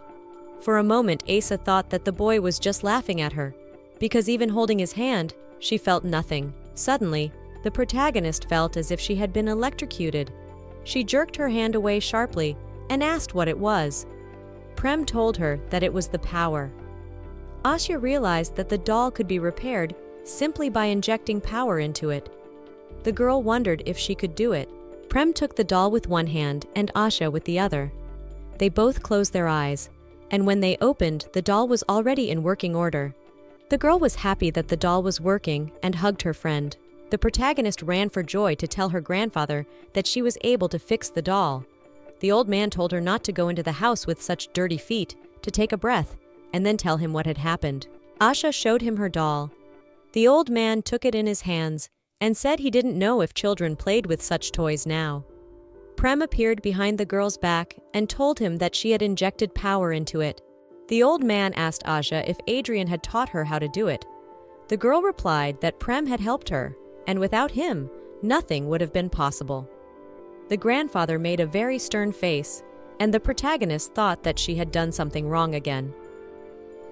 For a moment, Asa thought that the boy was just laughing at her, because even holding his hand, she felt nothing. Suddenly, the protagonist felt as if she had been electrocuted. She jerked her hand away sharply and asked what it was. Prem told her that it was the power. Asha realized that the doll could be repaired simply by injecting power into it. The girl wondered if she could do it. Prem took the doll with one hand and Asha with the other. They both closed their eyes, and when they opened, the doll was already in working order. The girl was happy that the doll was working and hugged her friend. The protagonist ran for joy to tell her grandfather that she was able to fix the doll. The old man told her not to go into the house with such dirty feet, to take a breath, and then tell him what had happened. Asha showed him her doll. The old man took it in his hands and said he didn't know if children played with such toys now. Prem appeared behind the girl's back and told him that she had injected power into it. The old man asked Asha if Adrien had taught her how to do it. The girl replied that Prem had helped her, and without him, nothing would have been possible. The grandfather made a very stern face, and the protagonist thought that she had done something wrong again.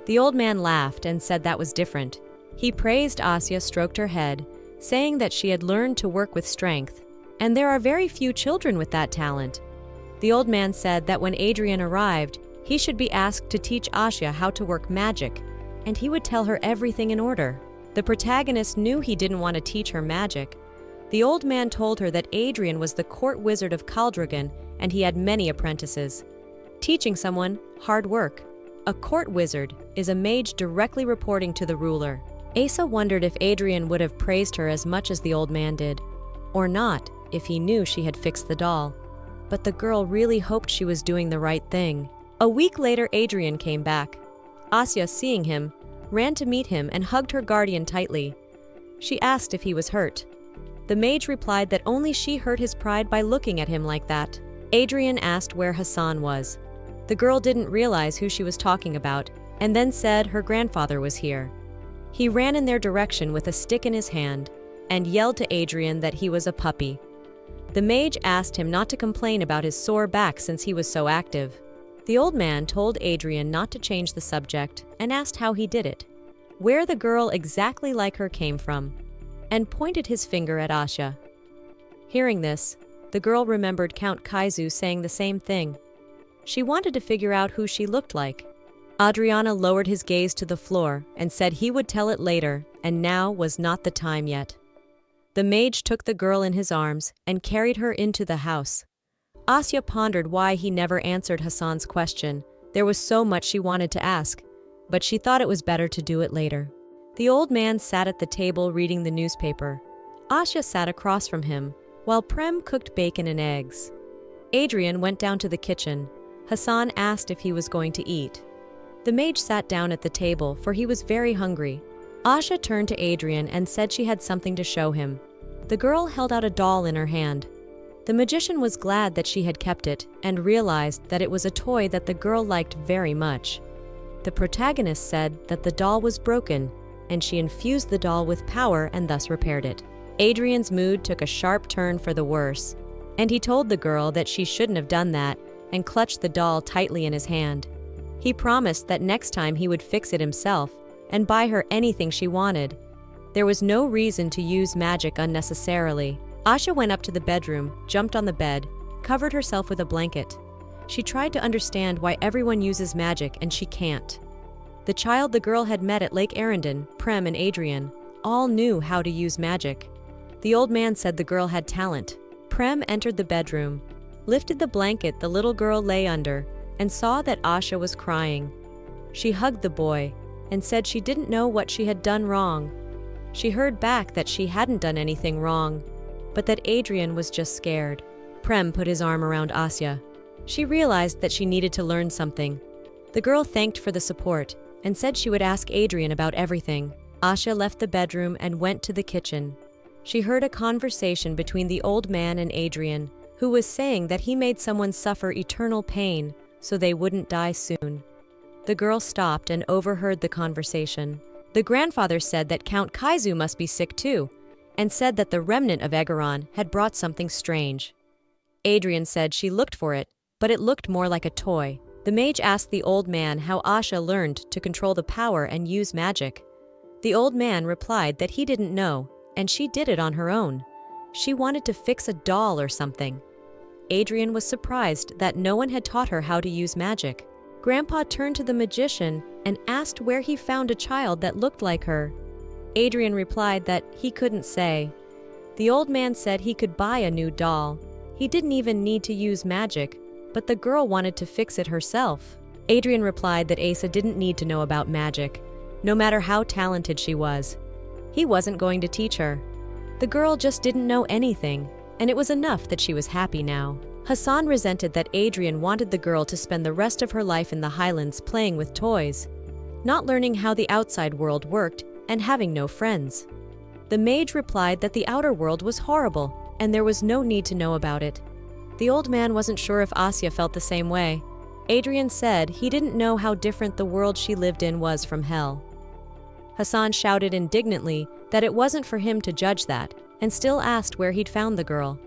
The old man laughed and said that was different. He praised Asya, stroked her head, saying that she had learned to work with strength, and there are very few children with that talent. The old man said that when Adrien arrived, he should be asked to teach Asya how to work magic, and he would tell her everything in order. The protagonist knew he didn't want to teach her magic. The old man told her that Adrien was the court wizard of Caldragan and he had many apprentices. Teaching someone, hard work. A court wizard is a mage directly reporting to the ruler. Asa wondered if Adrien would have praised her as much as the old man did, or not if he knew she had fixed the doll. But the girl really hoped she was doing the right thing. A week later, Adrien came back. Asya, seeing him, ran to meet him and hugged her guardian tightly. She asked if he was hurt. The mage replied that only she hurt his pride by looking at him like that. Adrien asked where Hassan was. The girl didn't realize who she was talking about and then said her grandfather was here. He ran in their direction with a stick in his hand and yelled to Adrien that he was a puppy. The mage asked him not to complain about his sore back since he was so active. The old man told Adrien not to change the subject and asked how he did it, where the girl exactly like her came from, and pointed his finger at Asha. Hearing this, the girl remembered Count Kaizu saying the same thing. She wanted to figure out who she looked like. Adriana lowered his gaze to the floor and said he would tell it later, and now was not the time yet. The mage took the girl in his arms and carried her into the house. Asya pondered why he never answered Hassan's question. There was so much she wanted to ask, but she thought it was better to do it later. The old man sat at the table reading the newspaper. Asya sat across from him, while Prem cooked bacon and eggs. Adrien went down to the kitchen. Hassan asked if he was going to eat. The mage sat down at the table, for he was very hungry. Asha turned to Adrien and said she had something to show him. The girl held out a doll in her hand. The magician was glad that she had kept it and realized that it was a toy that the girl liked very much. The protagonist said that the doll was broken, and she infused the doll with power and thus repaired it. Adrien's mood took a sharp turn for the worse, and he told the girl that she shouldn't have done that and clutched the doll tightly in his hand. He promised that next time he would fix it himself and buy her anything she wanted. There was no reason to use magic unnecessarily. Asha went up to the bedroom, jumped on the bed, covered herself with a blanket. She tried to understand why everyone uses magic and she can't. The child the girl had met at Lake Arendon, Prem and Adrien, all knew how to use magic. The old man said the girl had talent. Prem entered the bedroom, lifted the blanket the little girl lay under, and saw that Asha was crying. She hugged the boy and said she didn't know what she had done wrong. She heard back that she hadn't done anything wrong, but that Adrien was just scared. Prem put his arm around Asya. She realized that she needed to learn something. The girl thanked for the support and said she would ask Adrien about everything. Asha left the bedroom and went to the kitchen. She heard a conversation between the old man and Adrien, who was saying that he made someone suffer eternal pain so they wouldn't die soon. The girl stopped and overheard the conversation. The grandfather said that Count Kaizu must be sick too, and said that the remnant of Edaron had brought something strange. Adrien said she looked for it, but it looked more like a toy. The mage asked the old man how Asha learned to control the power and use magic. The old man replied that he didn't know, and she did it on her own. She wanted to fix a doll or something. Adrien was surprised that no one had taught her how to use magic. Grandpa turned to the magician and asked where he found a child that looked like her. Adrien replied that he couldn't say. The old man said he could buy a new doll. He didn't even need to use magic, but the girl wanted to fix it herself. Adrien replied that Asa didn't need to know about magic, no matter how talented she was. He wasn't going to teach her. The girl just didn't know anything, and it was enough that she was happy now. Hassan resented that Adrien wanted the girl to spend the rest of her life in the highlands playing with toys, not learning how the outside world worked and having no friends. The mage replied that the outer world was horrible, and there was no need to know about it. The old man wasn't sure if Asya felt the same way. Adrien said he didn't know how different the world she lived in was from hell. Hassan shouted indignantly that it wasn't for him to judge that, and still asked where he'd found the girl.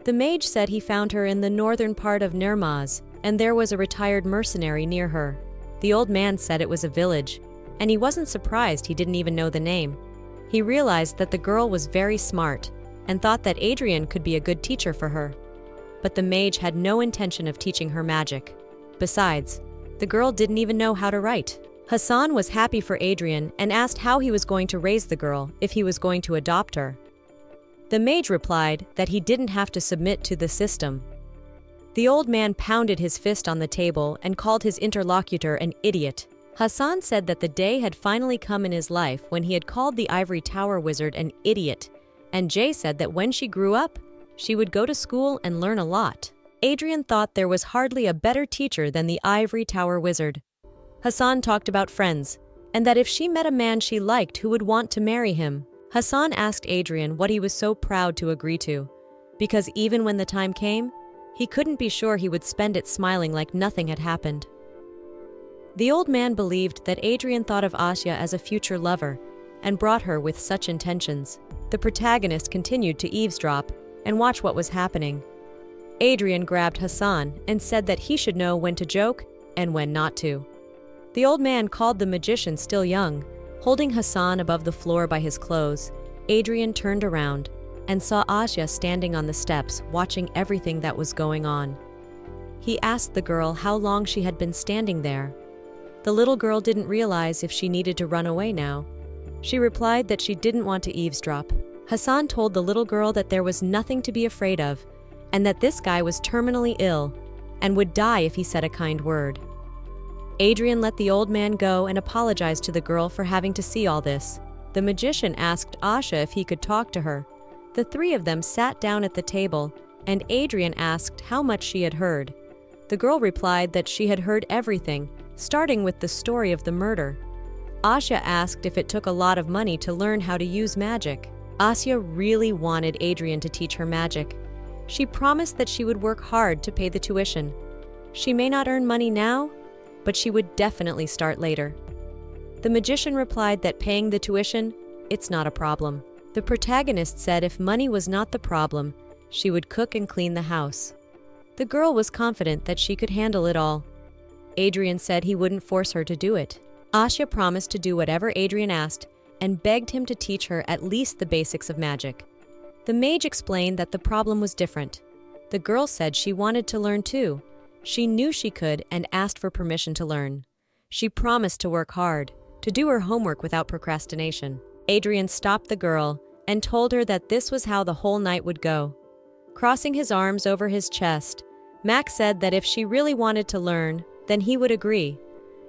The mage said he found her in the northern part of Nirmaz, and there was a retired mercenary near her. The old man said it was a village, and he wasn't surprised he didn't even know the name. He realized that the girl was very smart, and thought that Adrien could be a good teacher for her. But the mage had no intention of teaching her magic. Besides, the girl didn't even know how to write. Hassan was happy for Adrien and asked how he was going to raise the girl if he was going to adopt her. The mage replied that he didn't have to submit to the system. The old man pounded his fist on the table and called his interlocutor an idiot. Hassan said that the day had finally come in his life when he had called the Ivory Tower wizard an idiot, and Jay said that when she grew up, she would go to school and learn a lot. Adrien thought there was hardly a better teacher than the Ivory Tower wizard. Hassan talked about friends, and that if she met a man she liked who would want to marry him. Hassan asked Adrien what he was so proud to agree to, because even when the time came, he couldn't be sure he would spend it smiling like nothing had happened. The old man believed that Adrien thought of Asya as a future lover and brought her with such intentions. The protagonist continued to eavesdrop and watch what was happening. Adrien grabbed Hassan and said that he should know when to joke and when not to. The old man called the magician still young. Holding Hassan above the floor by his clothes, Adrien turned around and saw Asha standing on the steps watching everything that was going on. He asked the girl how long she had been standing there. The little girl didn't realize if she needed to run away now. She replied that she didn't want to eavesdrop. Hassan told the little girl that there was nothing to be afraid of, and that this guy was terminally ill and would die if he said a kind word. Adrien let the old man go and apologized to the girl for having to see all this. The magician asked Asha if he could talk to her. The three of them sat down at the table, and Adrien asked how much she had heard. The girl replied that she had heard everything, starting with the story of the murder. Asha asked if it took a lot of money to learn how to use magic. Asya really wanted Adrien to teach her magic. She promised that she would work hard to pay the tuition. She may not earn money now, but she would definitely start later. The magician replied that paying the tuition, it's not a problem. The protagonist said if money was not the problem, she would cook and clean the house. The girl was confident that she could handle it all. Adrien said he wouldn't force her to do it. Asha promised to do whatever Adrien asked and begged him to teach her at least the basics of magic. The mage explained that the problem was different. The girl said she wanted to learn too, She knew she could and asked for permission to learn. She promised to work hard, to do her homework without procrastination. Adrien stopped the girl and told her that this was how the whole night would go. Crossing his arms over his chest, Max said that if she really wanted to learn, then he would agree.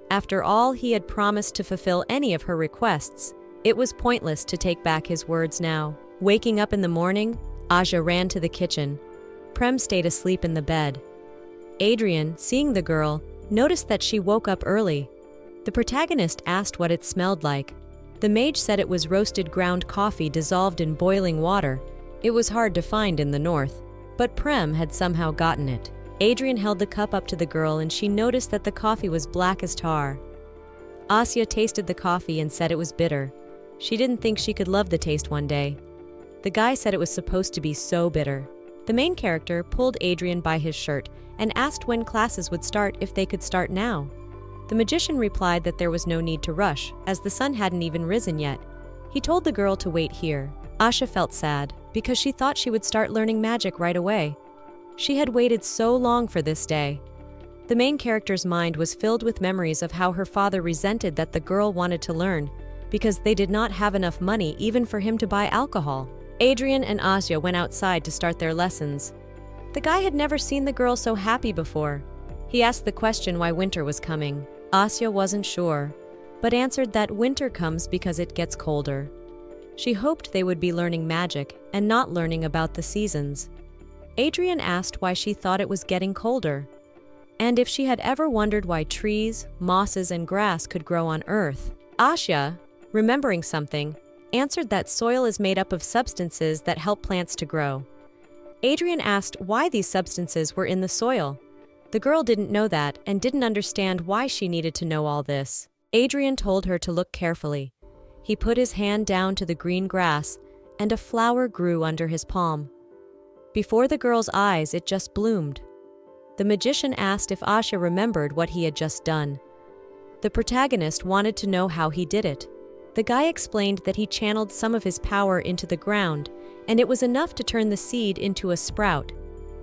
After all, he had promised to fulfill any of her requests. It was pointless to take back his words now. Waking up in the morning, Asha ran to the kitchen. Prem stayed asleep in the bed. Adrien, seeing the girl, noticed that she woke up early. The protagonist asked what it smelled like. The mage said it was roasted ground coffee dissolved in boiling water. It was hard to find in the north, but Prem had somehow gotten it. Adrien held the cup up to the girl and she noticed that the coffee was black as tar. Asya tasted the coffee and said it was bitter. She didn't think she could love the taste one day. The guy said it was supposed to be so bitter. The main character pulled Adrien by his shirt and asked when classes would start if they could start now. The magician replied that there was no need to rush, as the sun hadn't even risen yet. He told the girl to wait here. Asha felt sad, because she thought she would start learning magic right away. She had waited so long for this day. The main character's mind was filled with memories of how her father resented that the girl wanted to learn, because they did not have enough money even for him to buy alcohol. Adrien and Asya went outside to start their lessons. The guy had never seen the girl so happy before. He asked the question why winter was coming. Asya wasn't sure, but answered that winter comes because it gets colder. She hoped they would be learning magic and not learning about the seasons. Adrien asked why she thought it was getting colder, and if she had ever wondered why trees, mosses, and grass could grow on Earth. Asya, remembering something, answered that soil is made up of substances that help plants to grow. Adrien asked why these substances were in the soil. The girl didn't know that and didn't understand why she needed to know all this. Adrien told her to look carefully. He put his hand down to the green grass, and a flower grew under his palm. Before the girl's eyes, it just bloomed. The magician asked if Asha remembered what he had just done. The protagonist wanted to know how he did it. The guy explained that he channeled some of his power into the ground, and it was enough to turn the seed into a sprout.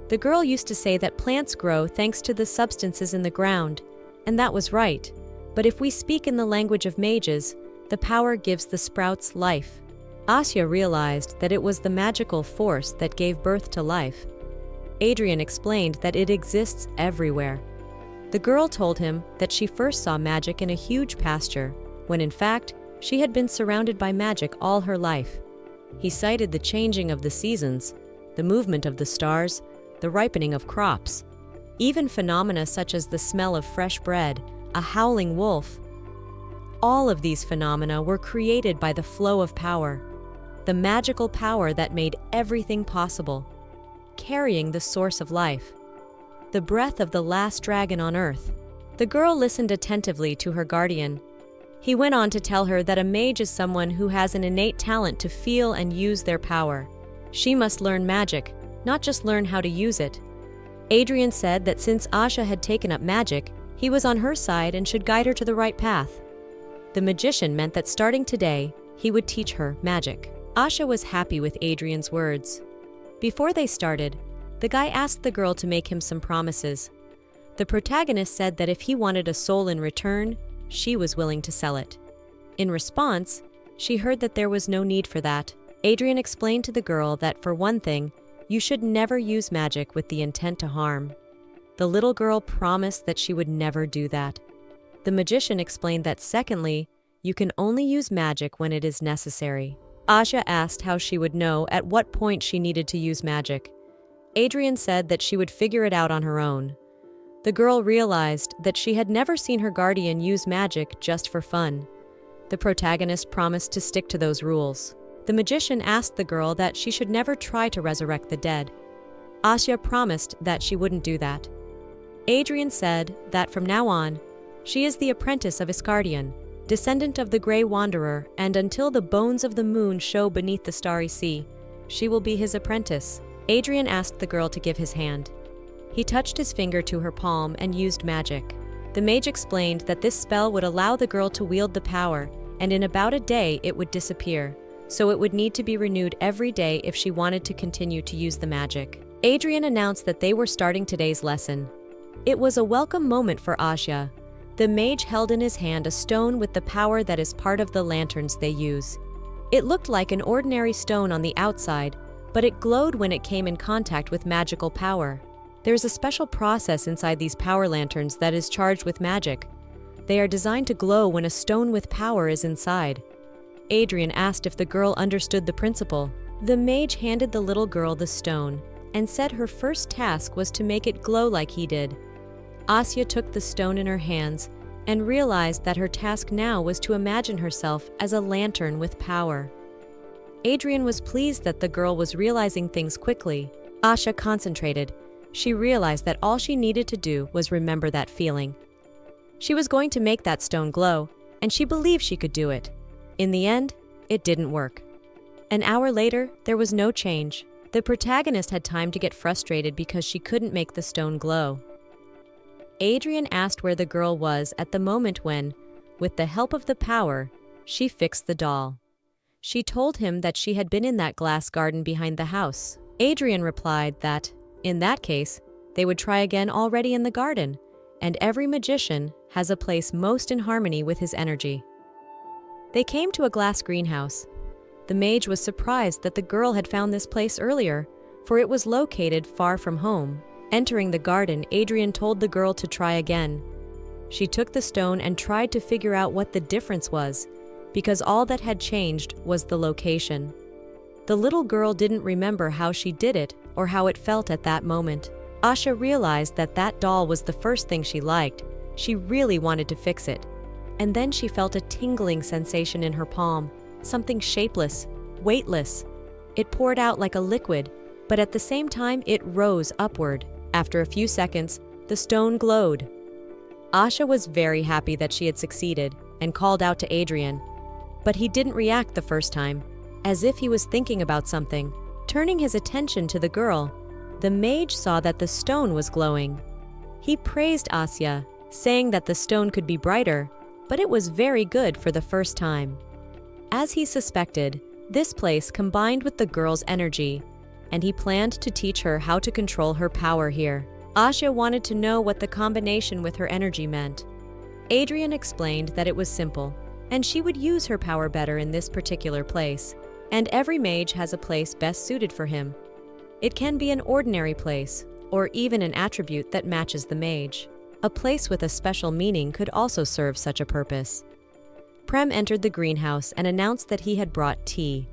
The girl used to say that plants grow thanks to the substances in the ground, and that was right. But if we speak in the language of mages, the power gives the sprouts life. Asya realized that it was the magical force that gave birth to life. Adrien explained that it exists everywhere. The girl told him that she first saw magic in a huge pasture, when in fact, she had been surrounded by magic all her life. He cited the changing of the seasons, the movement of the stars, the ripening of crops, even phenomena such as the smell of fresh bread, a howling wolf. All of these phenomena were created by the flow of power, the magical power that made everything possible, carrying the source of life, the breath of the last dragon on earth. The girl listened attentively to her guardian. He went on to tell her that a mage is someone who has an innate talent to feel and use their power. She must learn magic, not just learn how to use it. Adrien said that since Asha had taken up magic, he was on her side and should guide her to the right path. The magician meant that starting today, he would teach her magic. Asha was happy with Adrien's words. Before they started, the guy asked the girl to make him some promises. The protagonist said that if he wanted a soul in return, she was willing to sell it. In response, she heard that there was no need for that. Adrien explained to the girl that, for one thing, you should never use magic with the intent to harm. The little girl promised that she would never do that. The magician explained that, secondly, you can only use magic when it is necessary. Asha asked how she would know at what point she needed to use magic. Adrien said that she would figure it out on her own. The girl realized that she had never seen her guardian use magic just for fun. The protagonist promised to stick to those rules. The magician asked the girl that she should never try to resurrect the dead. Asha promised that she wouldn't do that. Adrien said that from now on, she is the apprentice of Iscardian, descendant of the Grey Wanderer, and until the bones of the moon show beneath the starry sea, she will be his apprentice. Adrien asked the girl to give his hand. He touched his finger to her palm and used magic. The mage explained that this spell would allow the girl to wield the power, and in about a day it would disappear, so it would need to be renewed every day if she wanted to continue to use the magic. Adrien announced that they were starting today's lesson. It was a welcome moment for Asha. The mage held in his hand a stone with the power that is part of the lanterns they use. It looked like an ordinary stone on the outside, but it glowed when it came in contact with magical power. There's a special process inside these power lanterns that is charged with magic. They are designed to glow when a stone with power is inside. Adrien asked if the girl understood the principle. The mage handed the little girl the stone and said her first task was to make it glow like he did. Asha took the stone in her hands and realized that her task now was to imagine herself as a lantern with power. Adrien was pleased that the girl was realizing things quickly. Asha concentrated. She realized that all she needed to do was remember that feeling. She was going to make that stone glow, and she believed she could do it. In the end, it didn't work. An hour later, there was no change. The protagonist had time to get frustrated because she couldn't make the stone glow. Adrien asked where the girl was at the moment when, with the help of the power, she fixed the doll. She told him that she had been in that glass garden behind the house. Adrien replied that, in that case, they would try again already in the garden, and every magician has a place most in harmony with his energy. They came to a glass greenhouse. The mage was surprised that the girl had found this place earlier, for it was located far from home. Entering the garden, Adrien told the girl to try again. She took the stone and tried to figure out what the difference was, because all that had changed was the location. The little girl didn't remember how she did it or how it felt at that moment. Asha realized that that doll was the first thing she liked. She really wanted to fix it. And then she felt a tingling sensation in her palm, something shapeless, weightless. It poured out like a liquid, but at the same time it rose upward. After a few seconds, the stone glowed. Asha was very happy that she had succeeded and called out to Adrien, but he didn't react the first time, as if he was thinking about something. Turning his attention to the girl, the mage saw that the stone was glowing. He praised Asha, saying that the stone could be brighter, but it was very good for the first time. As he suspected, this place combined with the girl's energy, and he planned to teach her how to control her power here. Asha wanted to know what the combination with her energy meant. Adrien explained that it was simple, and she would use her power better in this particular place, and every mage has a place best suited for him. It can be an ordinary place, or even an attribute that matches the mage. A place with a special meaning could also serve such a purpose. Prem entered the greenhouse and announced that he had brought tea.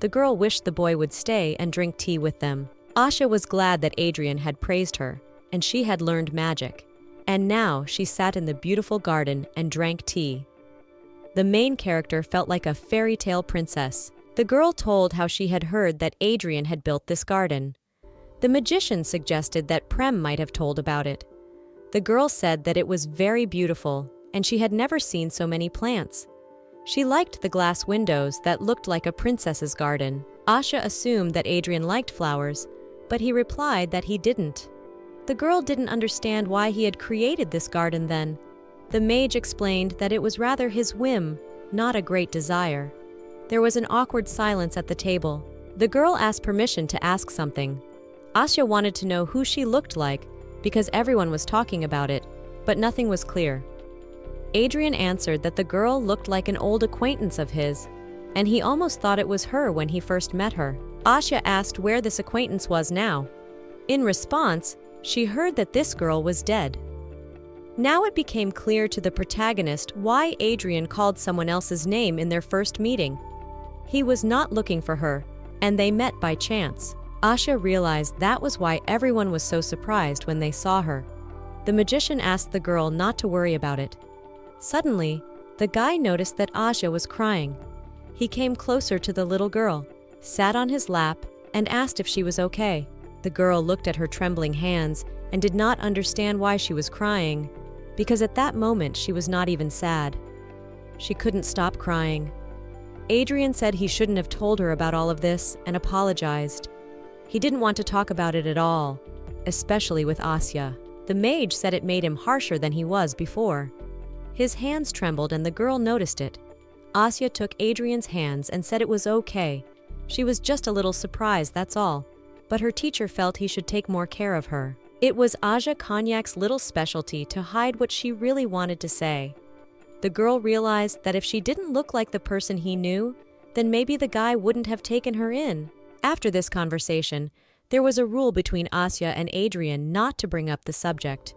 The girl wished the boy would stay and drink tea with them. Asha was glad that Adrien had praised her, and she had learned magic. And now she sat in the beautiful garden and drank tea. The main character felt like a fairy tale princess. The girl told how she had heard that Adrien had built this garden. The magician suggested that Prem might have told about it. The girl said that it was very beautiful, and she had never seen so many plants. She liked the glass windows that looked like a princess's garden. Asha assumed that Adrien liked flowers, but he replied that he didn't. The girl didn't understand why he had created this garden then. The mage explained that it was rather his whim, not a great desire. There was an awkward silence at the table. The girl asked permission to ask something. Asha wanted to know who she looked like, because everyone was talking about it, but nothing was clear. Adrien answered that the girl looked like an old acquaintance of his, and he almost thought it was her when he first met her. Asha asked where this acquaintance was now. In response, she heard that this girl was dead. Now it became clear to the protagonist why Adrien called someone else's name in their first meeting. He was not looking for her, and they met by chance. Asha realized that was why everyone was so surprised when they saw her. The magician asked the girl not to worry about it. Suddenly, the guy noticed that Asha was crying. He came closer to the little girl, sat on his lap, and asked if she was okay. The girl looked at her trembling hands and did not understand why she was crying, because at that moment she was not even sad. She couldn't stop crying. Adrien said he shouldn't have told her about all of this and apologized. He didn't want to talk about it at all, especially with Asha. The mage said it made him harsher than he was before. His hands trembled and the girl noticed it. Asha took Adrien's hands and said it was okay. She was just a little surprised, that's all. But her teacher felt he should take more care of her. It was Aja Konyak's little specialty to hide what she really wanted to say. The girl realized that if she didn't look like the person he knew, then maybe the guy wouldn't have taken her in. After this conversation, there was a rule between Asha and Adrien not to bring up the subject.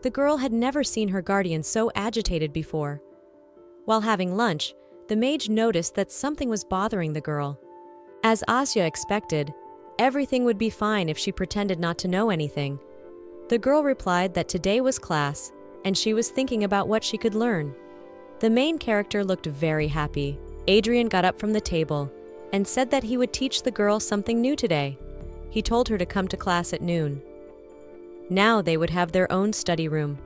The girl had never seen her guardian so agitated before. While having lunch, the mage noticed that something was bothering the girl. As Asha expected, everything would be fine if she pretended not to know anything. The girl replied that today was class, and she was thinking about what she could learn. The main character looked very happy. Adrien got up from the table and said that he would teach the girl something new today. He told her to come to class at noon. Now they would have their own study room.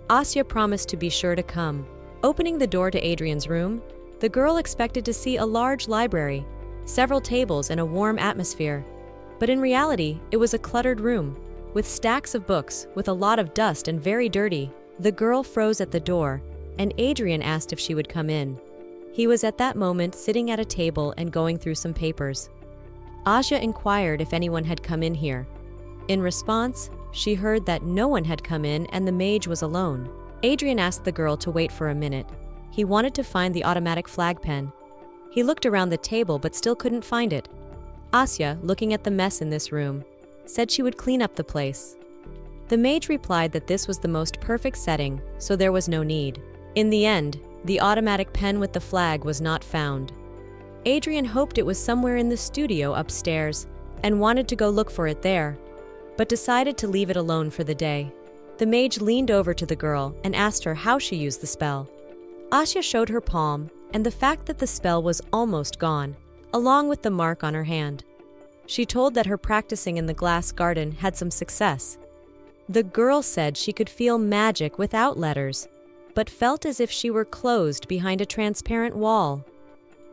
Asya promised to be sure to come. Opening the door to Adrien's room, the girl expected to see a large library, several tables, and a warm atmosphere. But in reality, it was a cluttered room, with stacks of books, with a lot of dust and very dirty. The girl froze at the door, and Adrien asked if she would come in. He was at that moment sitting at a table and going through some papers. Asha inquired if anyone had come in here. In response, she heard that no one had come in and the mage was alone. Adrien asked the girl to wait for a minute. He wanted to find the automatic flag pen. He looked around the table but still couldn't find it. Asya, looking at the mess in this room, said she would clean up the place. The mage replied that this was the most perfect setting, so there was no need. In the end, the automatic pen with the flag was not found. Adrien hoped it was somewhere in the studio upstairs and wanted to go look for it there, but decided to leave it alone for the day. The mage leaned over to the girl and asked her how she used the spell. Asha showed her palm and the fact that the spell was almost gone, along with the mark on her hand. She told that her practicing in the glass garden had some success. The girl said she could feel magic without letters, but felt as if she were closed behind a transparent wall.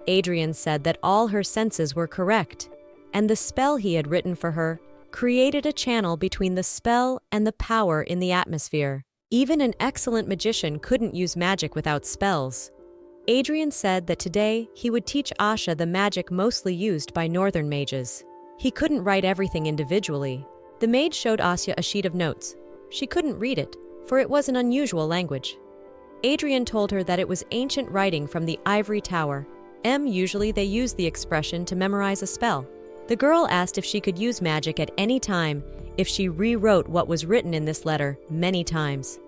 Adrien said that all her senses were correct, and the spell he had written for her created a channel between the spell and the power in the atmosphere. Even an excellent magician couldn't use magic without spells. Adrien said that today he would teach Asha the magic mostly used by northern mages. He couldn't write everything individually. The mage showed Asya a sheet of notes. She couldn't read it, for it was an unusual language. Adrien told her that it was ancient writing from the ivory tower. Usually they use the expression to memorize a spell. The girl asked if she could use magic at any time if she rewrote what was written in this letter many times.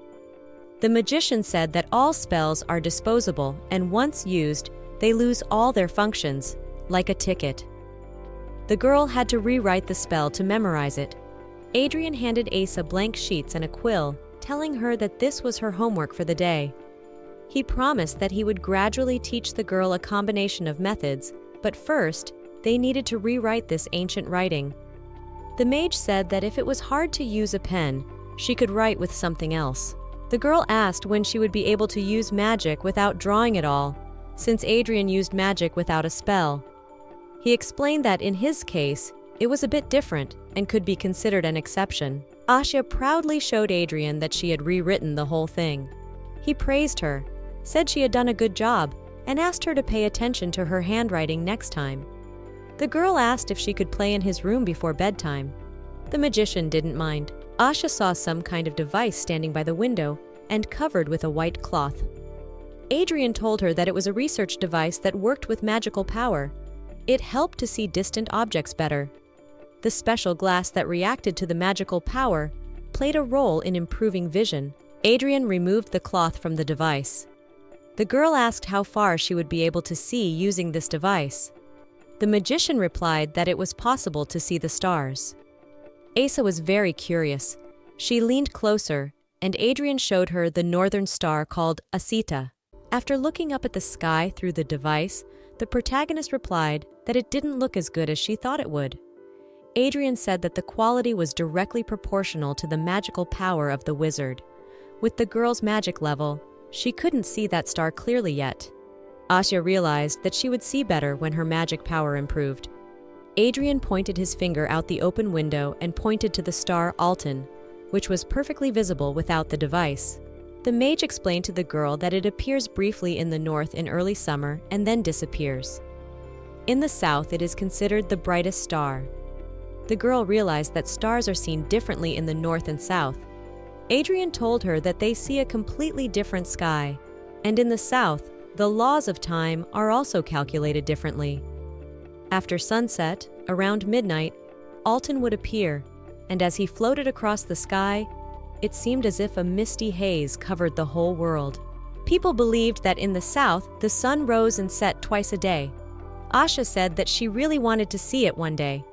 The magician said that all spells are disposable, and once used, they lose all their functions, like a ticket. The girl had to rewrite the spell to memorize it. Adrien handed Asa blank sheets and a quill, telling her that this was her homework for the day. He promised that he would gradually teach the girl a combination of methods, but first, they needed to rewrite this ancient writing. The mage said that if it was hard to use a pen, she could write with something else. The girl asked when she would be able to use magic without drawing at all, since Adrien used magic without a spell. He explained that in his case, it was a bit different and could be considered an exception. Asha proudly showed Adrien that she had rewritten the whole thing. He praised her, said she had done a good job, and asked her to pay attention to her handwriting next time. The girl asked if she could play in his room before bedtime. The magician didn't mind. Asha saw some kind of device standing by the window and covered with a white cloth. Adrien told her that it was a research device that worked with magical power. It helped to see distant objects better. The special glass that reacted to the magical power played a role in improving vision. Adrien removed the cloth from the device. The girl asked how far she would be able to see using this device. The magician replied that it was possible to see the stars. Asa was very curious. She leaned closer, and Adrien showed her the northern star called Asita. After looking up at the sky through the device, the protagonist replied that it didn't look as good as she thought it would. Adrien said that the quality was directly proportional to the magical power of the wizard. With the girl's magic level, she couldn't see that star clearly yet. Asha realized that she would see better when her magic power improved. Adrien pointed his finger out the open window and pointed to the star Alton, which was perfectly visible without the device. The mage explained to the girl that it appears briefly in the north in early summer and then disappears. In the south, it is considered the brightest star. The girl realized that stars are seen differently in the north and south. Adrien told her that they see a completely different sky, and in the south, the laws of time are also calculated differently. After sunset, around midnight, Alton would appear, and as he floated across the sky, it seemed as if a misty haze covered the whole world. People believed that in the south, the sun rose and set twice a day. Asha said that she really wanted to see it one day.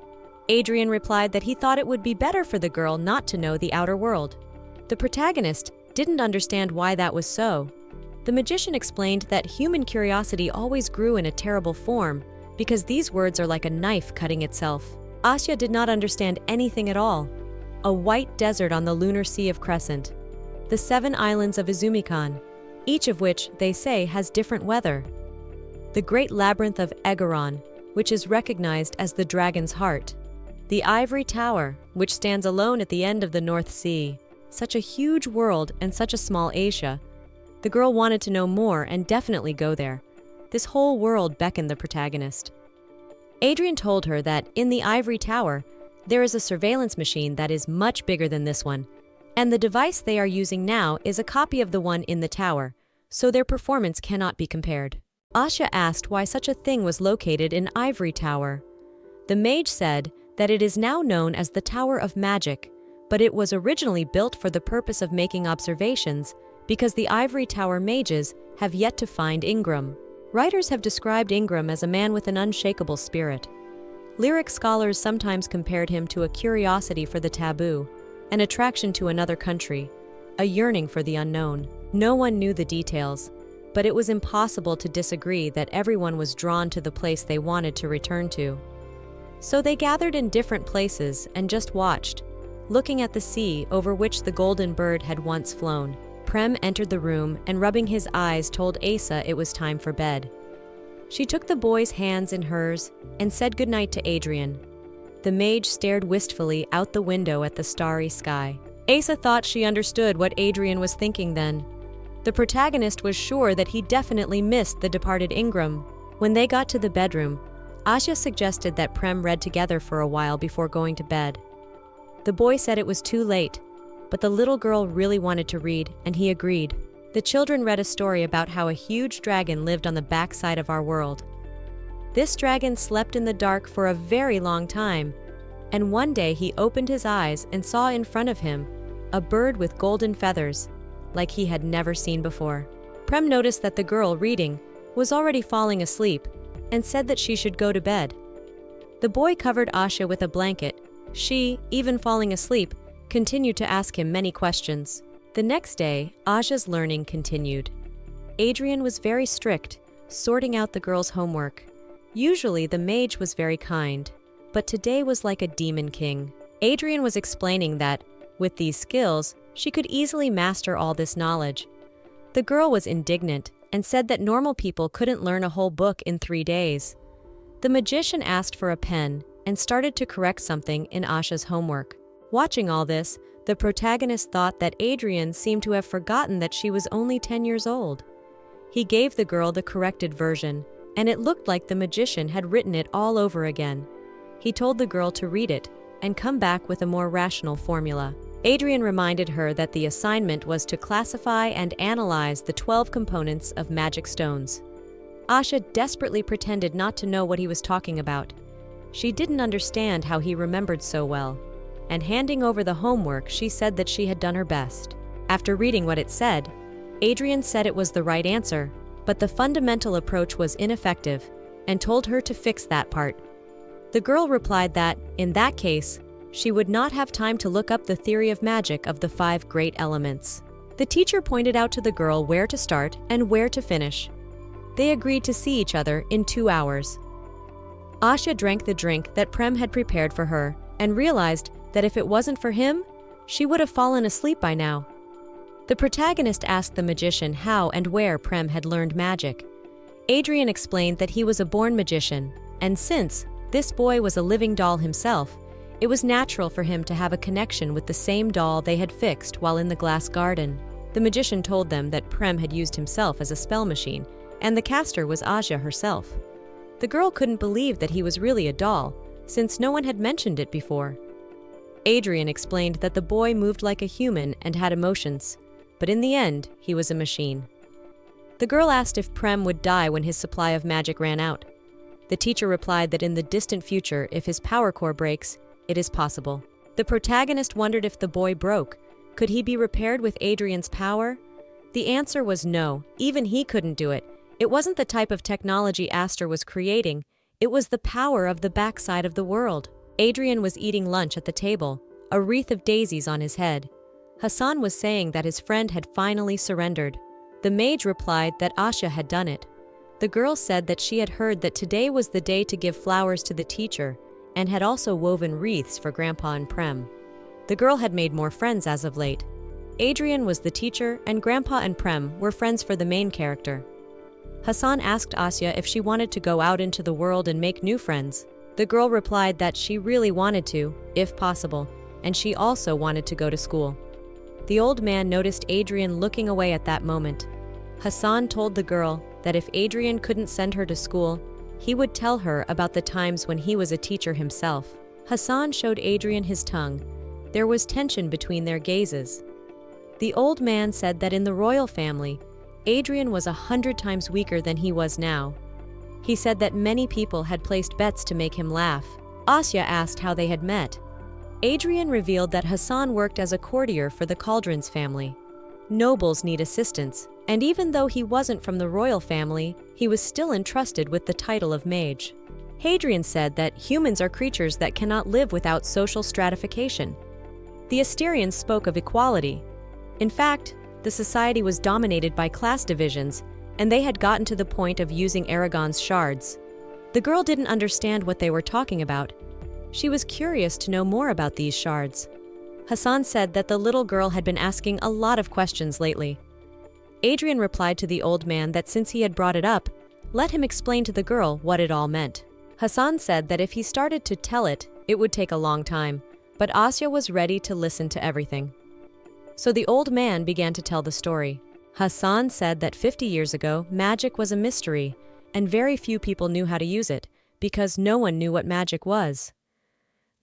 Adrien replied that he thought it would be better for the girl not to know the outer world. The protagonist didn't understand why that was so. The magician explained that human curiosity always grew in a terrible form because these words are like a knife cutting itself. Asha did not understand anything at all. A white desert on the lunar sea of Crescent. The 7 islands of Izumikan, each of which, they say, has different weather. The great labyrinth of Edaron, which is recognized as the dragon's heart. The ivory tower, which stands alone at the end of the North Sea. Such a huge world and such a small Asia. The girl wanted to know more and definitely go there. This whole world beckoned the protagonist. Adrien told her that in the ivory tower, there is a surveillance machine that is much bigger than this one, and the device they are using now is a copy of the one in the tower, so their performance cannot be compared. Asha asked why such a thing was located in Ivory Tower. The mage said that it is now known as the Tower of Magic, but it was originally built for the purpose of making observations because the Ivory Tower mages have yet to find Ingram. Writers have described Ingram as a man with an unshakable spirit. Lyric scholars sometimes compared him to a curiosity for the taboo, an attraction to another country, a yearning for the unknown. No one knew the details, but it was impossible to disagree that everyone was drawn to the place they wanted to return to. So they gathered in different places and just watched, looking at the sea over which the golden bird had once flown. Prem entered the room and rubbing his eyes told Asa it was time for bed. She took the boy's hands in hers and said goodnight to Adrien. The mage stared wistfully out the window at the starry sky. Asa thought she understood what Adrien was thinking then. The protagonist was sure that he definitely missed the departed Ingram. When they got to the bedroom, Asha suggested that Prem read together for a while before going to bed. The boy said it was too late, but the little girl really wanted to read, and he agreed. The children read a story about how a huge dragon lived on the backside of our world. This dragon slept in the dark for a very long time, and one day he opened his eyes and saw in front of him a bird with golden feathers, like he had never seen before. Prem noticed that the girl reading was already falling asleep and said that she should go to bed. The boy covered Asha with a blanket. She, even falling asleep, continued to ask him many questions. The next day, Asha's learning continued. Adrien was very strict, sorting out the girl's homework. Usually the mage was very kind, but today was like a demon king. Adrien was explaining that, with these skills, she could easily master all this knowledge. The girl was indignant and said that normal people couldn't learn a whole book in 3 days. The magician asked for a pen and started to correct something in Asha's homework. Watching all this, the protagonist thought that Adrien seemed to have forgotten that she was only 10 years old. He gave the girl the corrected version, and it looked like the magician had written it all over again. He told the girl to read it and come back with a more rational formula. Adrien reminded her that the assignment was to classify and analyze the 12 components of magic stones. Asha desperately pretended not to know what he was talking about. She didn't understand how he remembered so well, and handing over the homework, she said that she had done her best. After reading what it said, Adrien said it was the right answer, but the fundamental approach was ineffective, and told her to fix that part. The girl replied that, in that case, she would not have time to look up the theory of magic of the 5 great elements. The teacher pointed out to the girl where to start and where to finish. They agreed to see each other in 2 hours. Asha drank the drink that Prem had prepared for her and realized that if it wasn't for him, she would have fallen asleep by now. The protagonist asked the magician how and where Prem had learned magic. Adrien explained that he was a born magician, and since this boy was a living doll himself, it was natural for him to have a connection with the same doll they had fixed while in the glass garden. The magician told them that Prem had used himself as a spell machine, and the caster was Asha herself. The girl couldn't believe that he was really a doll, since no one had mentioned it before. Adrien explained that the boy moved like a human and had emotions, but in the end, he was a machine. The girl asked if Prem would die when his supply of magic ran out. The teacher replied that in the distant future, if his power core breaks, it is possible. The protagonist wondered if the boy broke. Could he be repaired with Adrien's power? The answer was no, even he couldn't do it. It wasn't the type of technology Aster was creating, it was the power of the backside of the world. Adrien was eating lunch at the table, a wreath of daisies on his head. Hassan was saying that his friend had finally surrendered. The mage replied that Asha had done it. The girl said that she had heard that today was the day to give flowers to the teacher, and had also woven wreaths for Grandpa and Prem. The girl had made more friends as of late. Adrien was the teacher, and Grandpa and Prem were friends for the main character. Hassan asked Asya if she wanted to go out into the world and make new friends. The girl replied that she really wanted to, if possible, and she also wanted to go to school. The old man noticed Adrien looking away at that moment. Hassan told the girl that if Adrien couldn't send her to school, he would tell her about the times when he was a teacher himself. Hassan showed Adrien his tongue. There was tension between their gazes. The old man said that in the royal family, Adrien was 100 times weaker than he was now. He said that many people had placed bets to make him laugh. Asya asked how they had met. Adrien revealed that Hassan worked as a courtier for the Cauldron's family. Nobles need assistance, and even though he wasn't from the royal family, he was still entrusted with the title of mage. Adrien said that humans are creatures that cannot live without social stratification. The Asterians spoke of equality. In fact, the society was dominated by class divisions, and they had gotten to the point of using Aragon's shards. The girl didn't understand what they were talking about. She was curious to know more about these shards. Hassan said that the little girl had been asking a lot of questions lately. Adrien replied to the old man that since he had brought it up, let him explain to the girl what it all meant. Hassan said that if he started to tell it, it would take a long time, but Asya was ready to listen to everything. So the old man began to tell the story. Hassan said that 50 years ago, magic was a mystery, and very few people knew how to use it, because no one knew what magic was.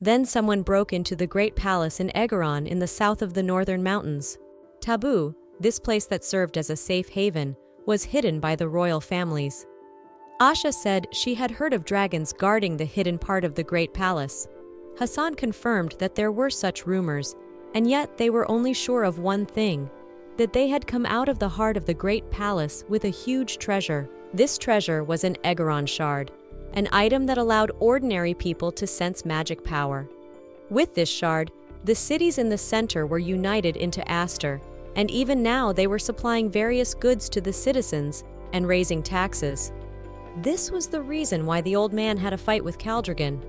Then someone broke into the great palace in Edaron in the south of the northern mountains. Taboo, this place that served as a safe haven, was hidden by the royal families. Asha said she had heard of dragons guarding the hidden part of the great palace. Hassan confirmed that there were such rumors, and yet they were only sure of one thing, that they had come out of the heart of the great palace with a huge treasure. This treasure was an Edaron shard, an item that allowed ordinary people to sense magic power. With this shard, the cities in the center were united into Aster, and even now they were supplying various goods to the citizens and raising taxes. This was the reason why the old man had a fight with Caldrigan.